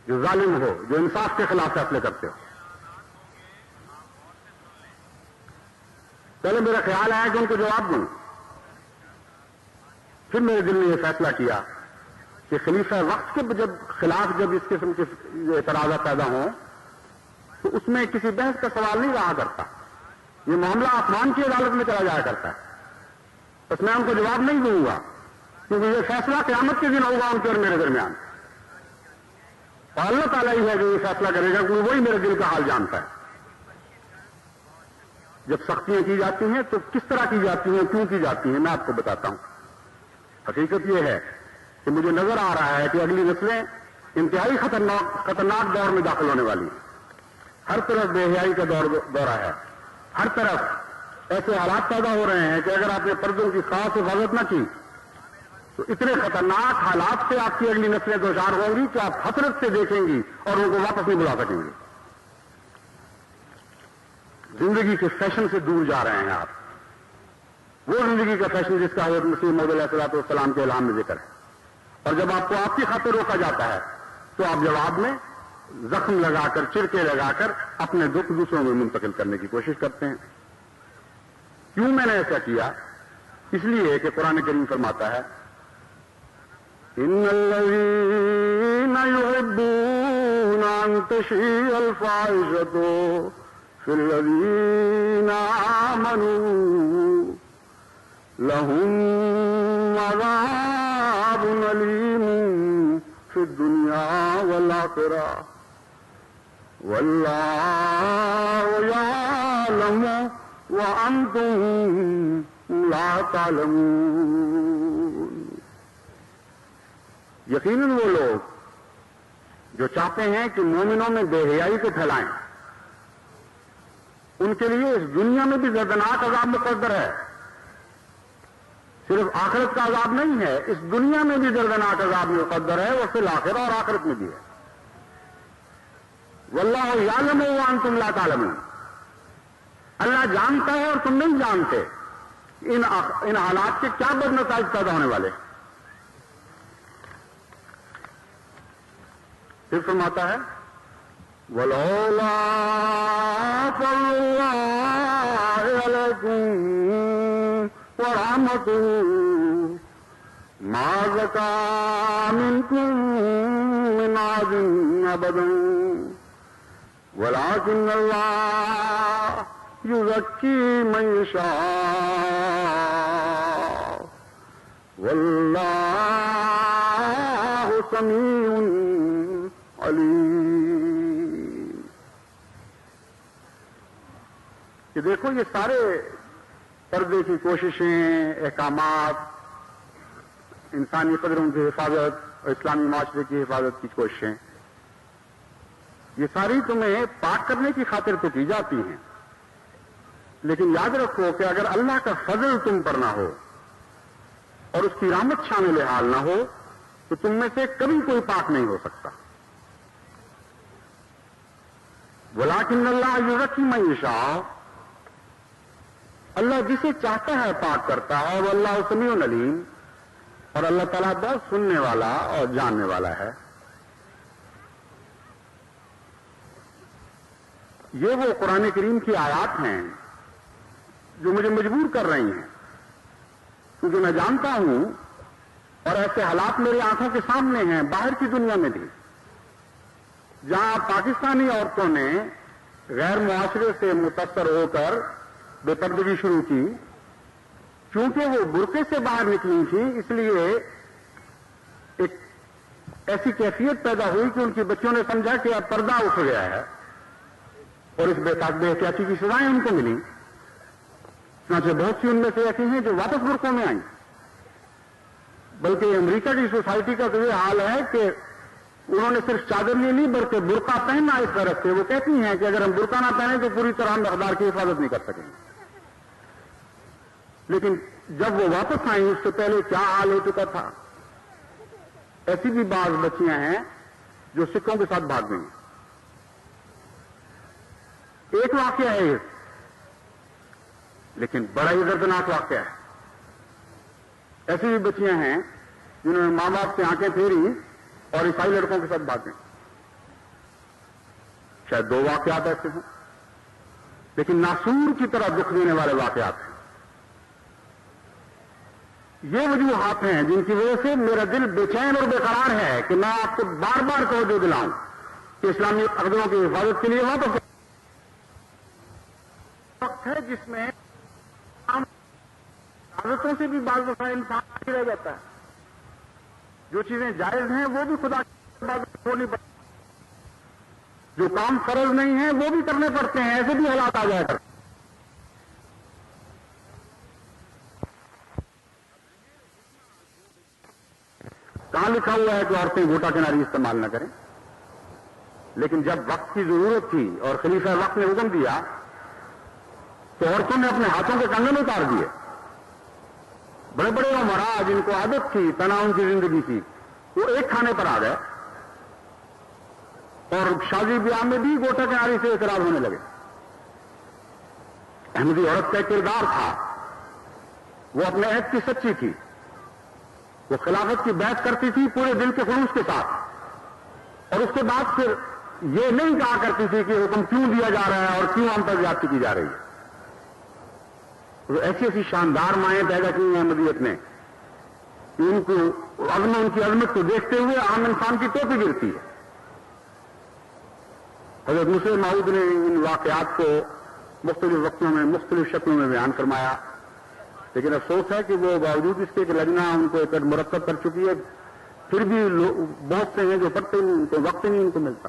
Speaker 1: جو ظالم ہو، جو انصاف کے خلاف فیصلے کرتے ہو. پہلے میرا خیال آیا کہ ان کو جواب دوں، پھر میرے دل نے یہ فیصلہ کیا کہ خلیفہ وقت کے خلاف جب اس قسم کے اعتراضات پیدا ہوں تو اس میں کسی بحث کا سوال نہیں رہا کرتا. یہ معاملہ آسمان کی عدالت میں چلا جایا کرتا ہے. بس میں ان کو جواب نہیں دوں گا کیونکہ یہ فیصلہ قیامت کے دن ہوگا ان کے اور میرے درمیان. اور اللہ تعالیٰ ہی ہے جو یہ فیصلہ کرے گا کیونکہ وہی میرے دل کا حال جانتا ہے. جب سختیاں کی جاتی ہیں تو کس طرح کی جاتی ہیں، کیوں کی جاتی ہیں، میں آپ کو بتاتا ہوں. حقیقت یہ ہے کہ مجھے نظر آ رہا ہے کہ اگلی نسلیں انتہائی خطرناک دور میں داخل ہونے والی ہیں. ہر طرف بے حیائی کا دورہ ہے. ہر طرف ایسے حالات پیدا ہو رہے ہیں کہ اگر آپ نے پردوں کی خاص حفاظت نہ کی تو اتنے خطرناک حالات سے آپ کی اگلی نسلیں دوچار ہوں گی کہ آپ حسرت سے دیکھیں گی اور ان کو واپس نہیں بلا سکیں گے. زندگی کے فیشن سے دور جا رہے ہیں آپ. وہ زندگی کا فیشن جس کا حضرت مسیح موعود علیہ الصلوۃ والسلام کے اعلان میں ذکر ہے. اور جب آپ کو آپ کی خاطر روکا جاتا ہے تو آپ جواب میں زخم لگا کر، چرکے لگا کر اپنے دکھ دوسروں میں منتقل کرنے کی کوشش کرتے ہیں. کیوں میں نے ایسا کیا؟ اس لیے کہ قرآن کریم فرماتا ہے ان الذین یحبون ان تشیع الفاحشۃ فی الذین آمنوا لهم عذاب علیم فی الدنیا والآخرہ واللہ یعلم وانتم لا تعلمون. یقیناً وہ لوگ جو چاہتے ہیں کہ مومنوں میں بے حیائی کو پھیلائیں، ان کے لیے اس دنیا میں بھی دردناک عذاب مقدر ہے. صرف آخرت کا عذاب نہیں ہے، اس دنیا میں بھی دردناک عذاب مقدر ہے، وہ فی الآخرہ اور آخرت میں بھی ہے. واللہ یعلم وانتم لا تعلمون. اللہ جانتا ہے اور تم نہیں جانتے ان حالات کے کیا بد نتائج پیدا ہونے والے. پھر فرماتا ہے وَلَوْلَا فَضْلُ اللَّهِ عَلَيْكُمْ وَرَحْمَتُهُ مَا زَكَىٰ مِنكُم مِّنْ أَحَدٍ أَبَدًا وَلَٰكِنَّ اللَّهَ يُزَكِّي مَن يَشَاءُ وَاللَّهُ سَمِيعٌ علیم. کہ دیکھو یہ سارے پردے کی کوششیں، احکامات، انسانی قدروں کی حفاظت اور اسلامی معاشرے کی حفاظت کی کوششیں، یہ ساری تمہیں پاک کرنے کی خاطر تو کی جاتی ہیں، لیکن یاد رکھو کہ اگر اللہ کا فضل تم پر نہ ہو اور اس کی رحمت شامل حال نہ ہو تو تم میں سے کبھی کوئی پاک نہیں ہو سکتا. وَلَٰكِنَّ اللَّهَ يُزَكِّي مَن يَشَاءُ. اللہ جسے چاہتا ہے پاک کرتا ہے. وَاللَّهُ سَمِيعٌ عَلِيمٌ. اور اللہ تعالیٰ بہت سننے والا اور جاننے والا ہے. یہ وہ قرآن کریم کی آیات ہیں جو مجھے مجبور کر رہی ہیں، کیونکہ میں جانتا ہوں اور ایسے حالات میری آنکھوں کے سامنے ہیں باہر کی دنیا میں بھی، جہاں پاکستانی عورتوں نے غیر معاشرے سے متاثر ہو کر بے پردگی شروع کی. چونکہ وہ برقعے سے باہر نکلی تھی، اس لیے ایک ایسی کیفیت پیدا ہوئی کہ ان کی بچیوں نے سمجھا کہ اب پردہ اٹھ گیا ہے اور اس بے احتیاطی کی سزائیں ان کو ملیں. چنانچہ بہت سی ان میں سے ایسی ہیں جو واپس برقعوں میں آئیں. بلکہ امریکہ کی سوسائٹی کا تو یہ حال ہے کہ انہوں نے صرف چادر نہیں لی بلکہ برقع پہننا اس طرح سے. وہ کہتی ہیں کہ اگر ہم برقع نہ پہنیں تو پوری طرح ہم اقدار کی حفاظت نہیں کر سکیں گے. لیکن جب وہ واپس آئیں اس سے پہلے کیا حال ہو چکا تھا. ایسی بھی بعض بچیاں ہیں جو سکھوں کے ساتھ بھاگ گئیں. ایک واقعہ ہے یہ، لیکن بڑا ہی دردناک واقعہ ہے. ایسی بھی بچیاں ہیں جنہوں نے ماں باپ سے آنکھیں پھیری اور عیسائی لڑکوں کے ساتھ بھاگیں. شاید 2 واقعات ایسے ہیں، لیکن ناسور کی طرح دکھ دینے والے واقعات ہیں. یہ وجوہات ہیں جن کی وجہ سے میرا دل بے چین اور بے قرار ہے کہ میں آپ کو بار بار توجہ دلاؤں کہ اسلامی عقیدوں کی حفاظت کے لیے وقت ہے جس میں عادتوں سے بھی بعض دفعہ انسان آگے رہ جاتا ہے. جو چیزیں جائز ہیں وہ بھی خدا کی عبادت ہونی پڑتی، جو کام فرض نہیں ہیں وہ بھی کرنے پڑتے ہیں. ایسے بھی حالات آ جائے گا. کہاں لکھا ہوا ہے کہ عورتیں گھوٹا کناری استعمال نہ کریں؟ لیکن جب وقت کی ضرورت تھی اور خلیفہ وقت نے حکم دیا تو عورتوں نے اپنے ہاتھوں کے کنگن اتار دیے. بڑے بڑے عمراء جن کو عادت تھی تناؤ کی زندگی کی، وہ ایک کھانے پر آ گئے اور شادی بیاہ میں بھی گوٹا کناری سے اعتراض ہونے لگے. احمدی عورت کا کردار تھا، وہ اپنے عہد کی سچی تھی، وہ خلافت کی بیعت کرتی تھی پورے دل کے خلوص کے ساتھ، اور اس کے بعد پھر یہ نہیں کہا کرتی تھی کہ حکم کیوں دیا جا رہا ہے اور کیوں ہم پر زیادتی کی جا رہی ہے. ایسی ایسی شاندار مائیں پیدا کی ہیں احمدیت نے، ان کو ان کی عظمت کو دیکھتے ہوئے عام انسان کی ٹوپی گرتی ہے. حضرت مسلم ماؤد نے ان واقعات کو مختلف وقتوں میں مختلف شکلوں میں بیان فرمایا، لیکن افسوس ہے کہ وہ باوجود اس کے کہ لجنا ان کو ایک مرتب کر چکی ہے، پھر بھی بہت سے ہیں جو پڑھتے نہیں، ان کو وقت نہیں ان کو ملتا.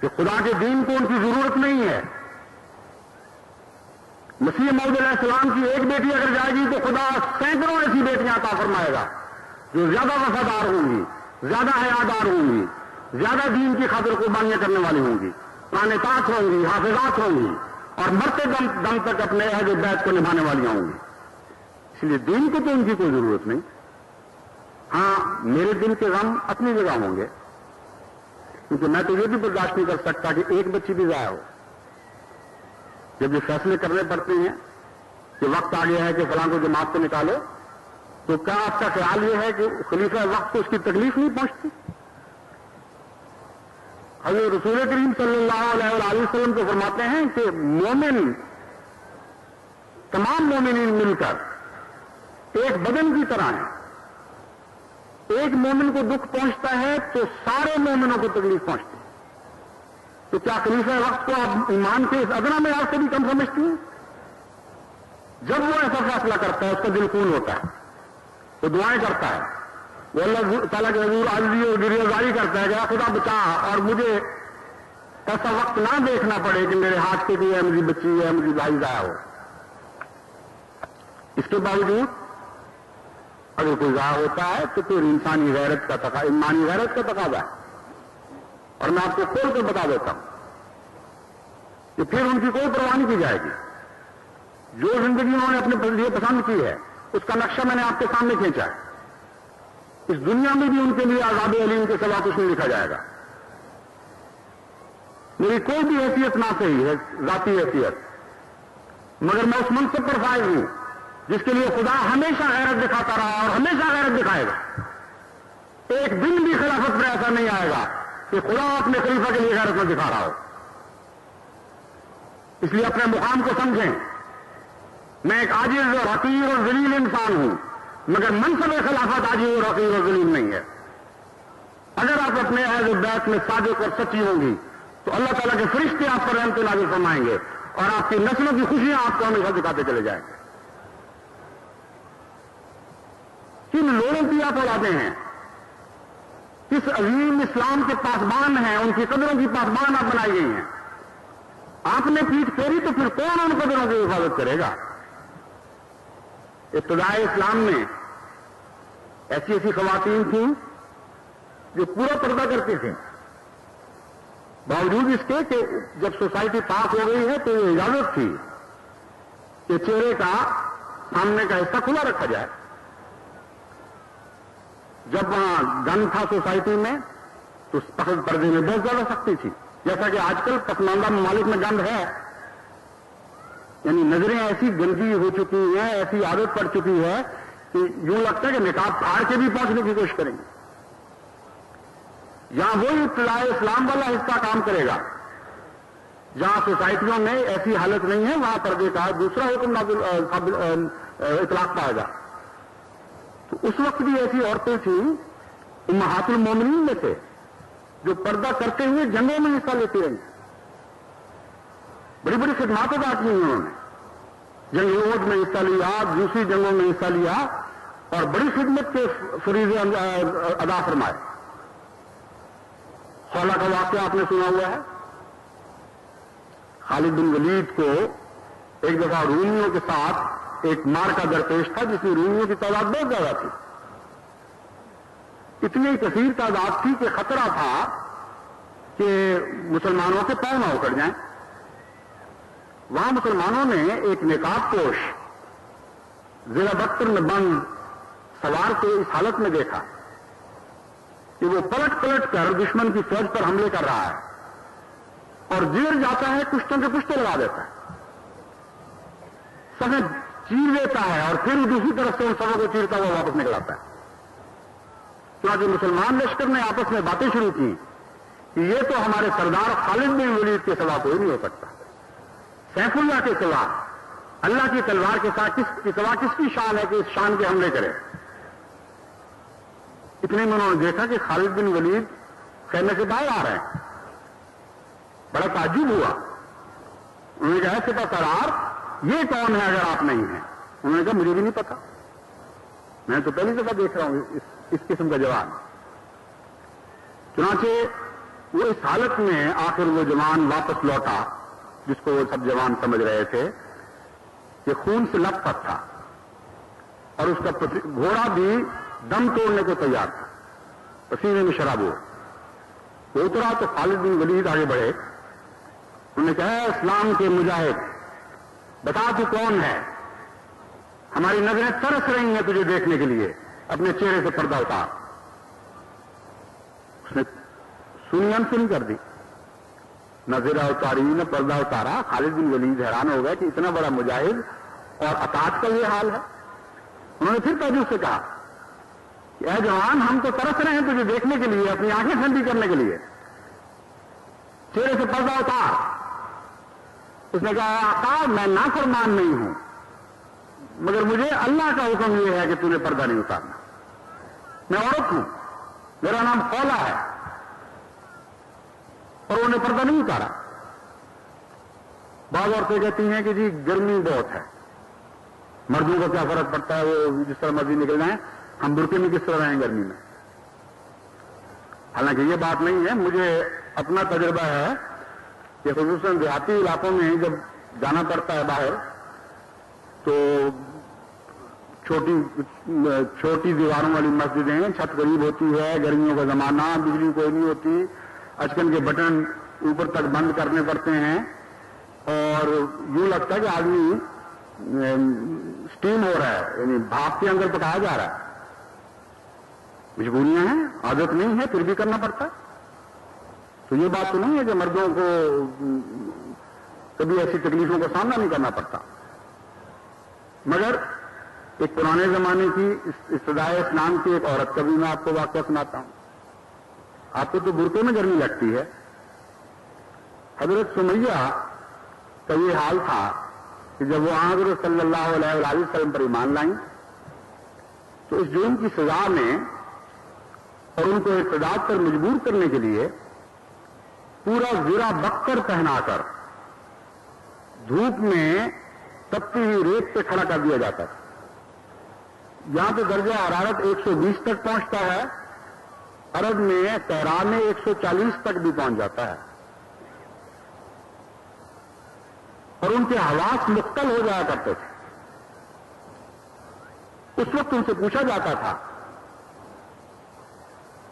Speaker 1: کہ خدا کے دین کو ان کی ضرورت نہیں ہے. مسیح موعود علیہ السلام کی ایک بیٹی اگر جائے گی تو خدا سینکڑوں ایسی بیٹیاں عطا فرمائے گا جو زیادہ وفادار ہوں گی, زیادہ حیادار ہوں گی, زیادہ دین کی خاطر قربانیاں کرنے والی ہوں گی, قانتات ہوں گی, حافظات ہوں گی, اور مرتے دم تک اپنے عہد و بیعت کو نبھانے والی ہوں گی. اس لیے دین کو تو ان کی کوئی ضرورت نہیں. ہاں, میرے دل کے غم اپنی جگہ ہوں گے, کیونکہ میں تو یہ بھی برداشت نہیں کر سکتا کہ ایک بچی بھی ضائع ہو. جب یہ فیصلے کرنے پڑتے ہیں کہ وقت آ گیا ہے کہ فلاں کو جماعت سے نکالو, تو کیا آپ کا خیال یہ ہے کہ خلیفہ وقت کو اس کی تکلیف نہیں پہنچتی؟ حضرت رسول کریم صلی اللہ علیہ وآلہ وسلم کو فرماتے ہیں کہ مومن, تمام مومنین مل کر ایک بدن کی طرح ہیں. ایک مومن کو دکھ پہنچتا ہے تو سارے مومنوں کو تکلیف پہنچتی ہے. تو کیا خلیفہ وقت کو آپ ایمان کے اس ادنا معیار سے بھی کم سمجھتی ہیں؟ جب وہ ایسا فیصلہ کرتا ہے, اس کا دل خون ہوتا ہے, وہ دعائیں کرتا ہے, وہ اللہ تعالیٰ کے حضور عاجزی اور گریزاری کرتا ہے کہ خدا بچا, اور مجھے ایسا وقت نہ دیکھنا پڑے کہ میرے ہاتھ کے لیے میری بچی ہے, میری بھائی ضائع ہو. اس کے باوجود اگر کوئی ضائع ہوتا ہے تو پھر انسانی غیرت کا تقاضا, ایمانی غیرت کا تقاضا ہے. اور میں آپ کو کھول کر بتا دیتا ہوں کہ پھر ان کی کوئی پرواہ نہیں کی جائے گی. جو زندگی انہوں نے اپنے لیے پسند کی ہے اس کا نقشہ میں نے آپ کے سامنے کھینچا ہے. اس دنیا میں بھی ان کے لیے عذاب علیم کے سوا کچھ نہیں لکھا جائے گا. میری کوئی بھی حیثیت نہ صحیح ہے, ذاتی حیثیت, مگر میں اس منصب پر فائز ہوں جس کے لیے خدا ہمیشہ غیرت دکھاتا رہا اور ہمیشہ غیرت دکھائے گا. ایک دن بھی خلافت پر ایسا نہیں آئے گا کہ خدا اپنے خلیفہ کے لیے غیرت نہ دکھا رہا ہو. اس لیے اپنے مقام کو سمجھیں. میں ایک عاجز اور حقیر اور ذلیل انسان ہوں, مگر منصب خلافت عاجز اور حقیر اور ذلیل نہیں ہے. اگر آپ اپنے عہد و بیعت میں صادق اور سچی ہوں گی تو اللہ تعالیٰ کے فرشتے آپ پر رحمت نازل فرمائیں گے اور آپ کی نسلوں کی خوشیاں آپ کو ہمیشہ دکھاتے چلے جائیں گے. کن لوگوں کی آپ اولادیں ہیں, کس عظیم اسلام کے پاسبان ہیں, ان کی قدروں کی پاسبان آپ بنائی گئی ہیں. آپ نے پیٹھ پھیری تو پھر کون ان قدروں کی حفاظت کرے گا؟ ابتدائے اسلام میں ایسی ایسی خواتین تھیں جو پورا پردہ کرتی تھیں, باوجود اس کے کہ جب سوسائٹی پاک ہو گئی ہے تو یہ اجازت تھی کہ چہرے کا سامنے کا حصہ کھلا رکھا جائے. جب وہاں گن تھا سوسائٹی میں تو پردے میں بہت زیادہ سختی تھی, جیسا کہ آج کل پسماندہ ممالک میں گند ہے. یعنی نظریں ایسی گندی ہو چکی ہیں, ایسی عادت پڑ چکی ہے کہ یوں لگتا ہے کہ نقاب پھاڑ کے بھی پہنچنے کی کوشش کریں گے. جہاں وہی ابتدائے اسلام والا حصہ کام کرے گا, جہاں سوسائٹیوں میں ایسی حالت نہیں ہے, وہاں پردے کا دوسرا حکم اطلاق پائے گا. تو اس وقت بھی ایسی عورتیں تھیں امہات المومنین میں سے جو پردہ کرتے ہوئے جنگوں میں حصہ لیتی رہی. بڑی بڑی خدمات ادا کی انہوں نے, جنگ احد میں حصہ لیا, دوسری جنگوں میں حصہ لیا اور بڑی خدمت کے فریضے ادا فرمائے. خولہ کا واقعہ آپ نے سنا ہوا ہے. خالد بن ولید کو ایک دفعہ رومیوں کے ساتھ ایک مار کا درپیش تھا جس میں رومیوں کی تعداد بہت زیادہ تھی. اتنی کثیر تعداد تھی کہ خطرہ تھا کہ مسلمانوں کے پاؤں نہ اکڑ جائیں. وہاں مسلمانوں نے ایک نقاب پوش ضلع بختر میں بند سوار کو اس حالت میں دیکھا کہ وہ پلٹ پلٹ کر دشمن کی فوج پر حملے کر رہا ہے اور جیر جاتا ہے, کشتوں کے کشتے لگا دیتا ہے, سمجھ چیر لیتا ہے اور پھر دوسری طرف سے ان سبوں کو چیرتا ہوا واپس نکل آتا ہے. چنانچہ مسلمان لشکر نے آپس میں باتیں شروع کی کہ یہ تو ہمارے سردار خالد بن ولید کے سوا کوئی نہیں ہو سکتا. سیف اللہ کے سوا, اللہ کی تلوار کے ساتھ سوا کس کی شان ہے کہ اس شان کے حملے کرے. اتنے میں انہوں نے دیکھا کہ خالد بن ولید خیمے سے باہر آ رہے ہیں. بڑا تعجب ہوا. انہوں نے کہا سپہ سالار یہ کون ہے اگر آپ نہیں ہیں؟ انہوں نے کہا مجھے بھی نہیں پتا, میں تو پہلی دفعہ دیکھ رہا ہوں اس قسم کا جواب. چنانچہ وہ اس حالت میں آخر وہ جوان واپس لوٹا جس کو وہ سب جوان سمجھ رہے تھے کہ خون سے لت پت تھا اور اس کا گھوڑا بھی دم توڑنے کو تیار تھا، پسینے میں شراب ہوا۔ وہ اترا تو خالد بن ولید آگے بڑھے، انہوں نے کہا اسلام کے مجاہد بتا تو کون ہے، ہماری نظریں ترس رہی ہیں تجھے دیکھنے کے لیے، اپنے چہرے سے پردہ اتار۔ اس نے سنی انسنی کر دی، نہ زرہ اتاری نہ پردہ اتارا۔ خالد بن ولید حیران ہو گئے کہ اتنا بڑا مجاہد اور اطاعت کا یہ حال ہے۔ انہوں نے پھر تاجر سے کہا کہ اے جوان، ہم تو ترس رہے ہیں تجھے دیکھنے کے لیے، اپنی آنکھیں ٹھنڈی کرنے کے لیے، چہرے سے پردہ اتار۔ اس نے کہا آقا میں نافرمان نہیں ہوں، مگر مجھے اللہ کا حکم یہ ہے کہ تُو نے پردہ نہیں اتارنا، میں عورت ہوں، میرا نام خولا ہے، اور انہوں نے پردہ نہیں اتارا۔ بعض عورتیں کہتی ہیں کہ جی گرمی بہت ہے، مردوں کو کیا فرق پڑتا ہے، وہ جس طرح مرضی نکل جائیں، ہم برقعے میں کس طرح رہیں گرمی میں۔ حالانکہ یہ بات نہیں ہے، مجھے اپنا تجربہ ہے کہ خصوصاً دیہاتی علاقوں میں جب جانا پڑتا ہے باہر تو چھوٹی دیواروں والی مسجدیں، چھت قریب ہوتی ہے، گرمیوں کا زمانہ، بجلی کوئی نہیں ہوتی، اچکن کے بٹن اوپر تک بند کرنے پڑتے ہیں، اور یوں لگتا ہے کہ آدمی اسٹیم ہو رہا ہے، یعنی بھاپ کے اندر پکایا جا رہا ہے۔ مجبوریاں ہیں، عادت نہیں ہے، پھر بھی کرنا پڑتا ہے۔ تو یہ بات تو نہیں ہے کہ مردوں کو کبھی ایسی تکلیفوں کا سامنا نہیں کرنا پڑتا، مگر ایک پرانے زمانے کی ابتدائے اسلام کی ایک عورت کا بھی میں آپ کو واقعہ سناتا ہوں۔ آپ کو تو برقعے میں گرمی لگتی ہے، حضرت سمیہ کا یہ حال تھا کہ جب وہ حضرت صلی اللہ علیہ وسلم پر ایمان لائیں تو اس جرم کی سزا میں اور ان کو ارتداد پر مجبور کرنے کے لیے پورا زرہ بکر پہنا کر دھوپ میں تپتی ہوئی ریت پہ کھڑا کر دیا جاتا تھا۔ یہاں پہ درجہ حرارت 120 تک پہنچتا ہے، عرب میں تہران میں 140 تک بھی پہنچ جاتا ہے، اور ان کے حواس مختل ہو جایا کرتے تھے۔ اس وقت ان سے پوچھا جاتا تھا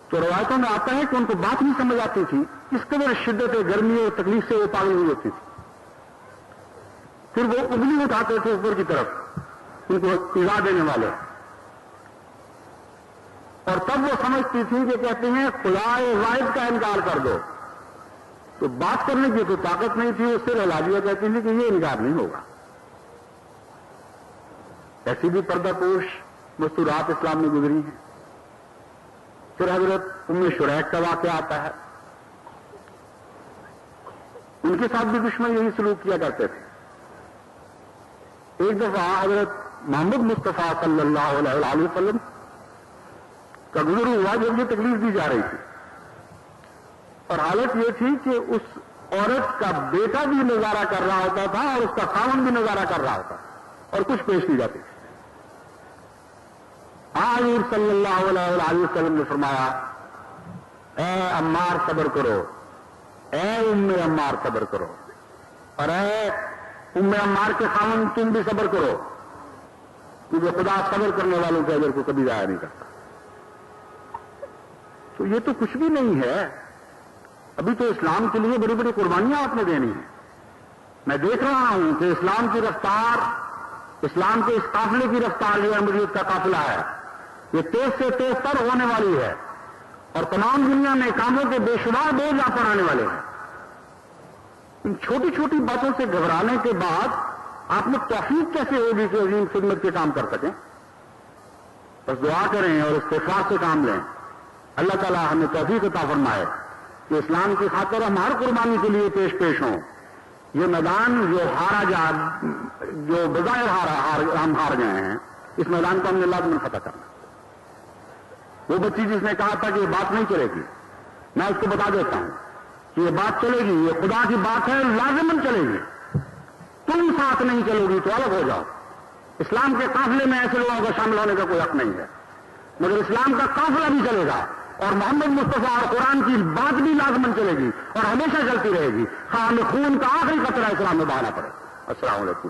Speaker 1: تو روایتوں میں آتا ہے کہ ان کو بات نہیں سمجھ آتی تھی، اس قدر شدت گرمی اور تکلیف سے وہ پاگل ہوئی ہوتی تھی۔ پھر وہ انگلی اٹھاتے تھے اوپر کی طرف ان کو ایذا دینے والے، اور تب وہ سمجھتی تھی کہ کہتے ہیں خدا واحد کا انکار کر دو، تو بات کرنے کی تو طاقت نہیں تھی، اس سے ہلا دیا کہتی تھی کہ یہ انکار نہیں ہوگا۔ ایسی بھی پردہ پوش مستورات اسلام میں گزری ہیں۔ پھر حضرت ام شریک کا واقعہ آتا ہے، ان کے ساتھ بھی دشمن یہی سلوک کیا کرتے تھے۔ ایک دفعہ حضرت محمد مصطفیٰ صلی اللہ علیہ وسلم کا گزر ہوا جب یہ تکلیف دی جا رہی تھی، اور حالت یہ تھی کہ اس عورت کا بیٹا بھی نظارہ کر رہا ہوتا تھا اور اس کا خاوند بھی نظارہ کر رہا ہوتا تھا، اور کچھ پیش نہیں جاتی تھی۔ حضور صلی اللہ علیہ وسلم نے فرمایا اے عمار صبر کرو، اے ام عمار صبر کرو، اور اے ام عمار کے خاوند تم بھی صبر کرو، کیونکہ خدا صبر کرنے والوں کے اجر کو کبھی ضائع نہیں کرتا۔ تو یہ تو کچھ بھی نہیں ہے، ابھی تو اسلام کے لیے بڑی بڑی قربانیاں آپ نے دینی ہیں۔ میں دیکھ رہا ہوں کہ اسلام کی رفتار، اسلام کے اس قافلے کی رفتار جو احمدیت کا قافلہ ہے، یہ تیز سے تیز تر ہونے والی ہے، اور تمام دنیا میں کاموں کے بے شمار بوجھ آپ پر آنے والے ہیں۔ ان چھوٹی چھوٹی باتوں سے گھبرانے کے بعد آپ میں توفیق کیسے ہوگی کہ عظیم خدمت کے کام کر سکیں؟ بس دعا کریں اور استغفار سے کام لیں، اللہ تعالیٰ ہمیں توفیق عطا فرمائے کہ اسلام کی خاطر ہم ہر قربانی کے لیے پیش ہوں۔ یہ میدان جو بظاہر ہم ہار گئے ہیں، اس میدان کو ہم نے لازماً فتح کرنا۔ وہ بچی جس نے کہا تھا کہ یہ بات نہیں چلے گی، میں اس کو بتا دیتا ہوں کہ یہ بات چلے گی، یہ خدا کی بات ہے، لازماً چلے گی۔ تم ساتھ نہیں چلو گی تو الگ ہو جاؤ۔ اسلام کے قافلے میں ایسے لوگوں کو شامل ہونے کا کوئی حق نہیں ہے، مگر اسلام کا قافلہ بھی چلے گا، اور محمد مصطفیٰ اور قرآن کی بات بھی لازمن چلے گی اور ہمیشہ چلتی رہے گی، خواہ ہمیں خون کا آخری قطرہ اسلام میں بہانا پڑے۔ السلام علیکم۔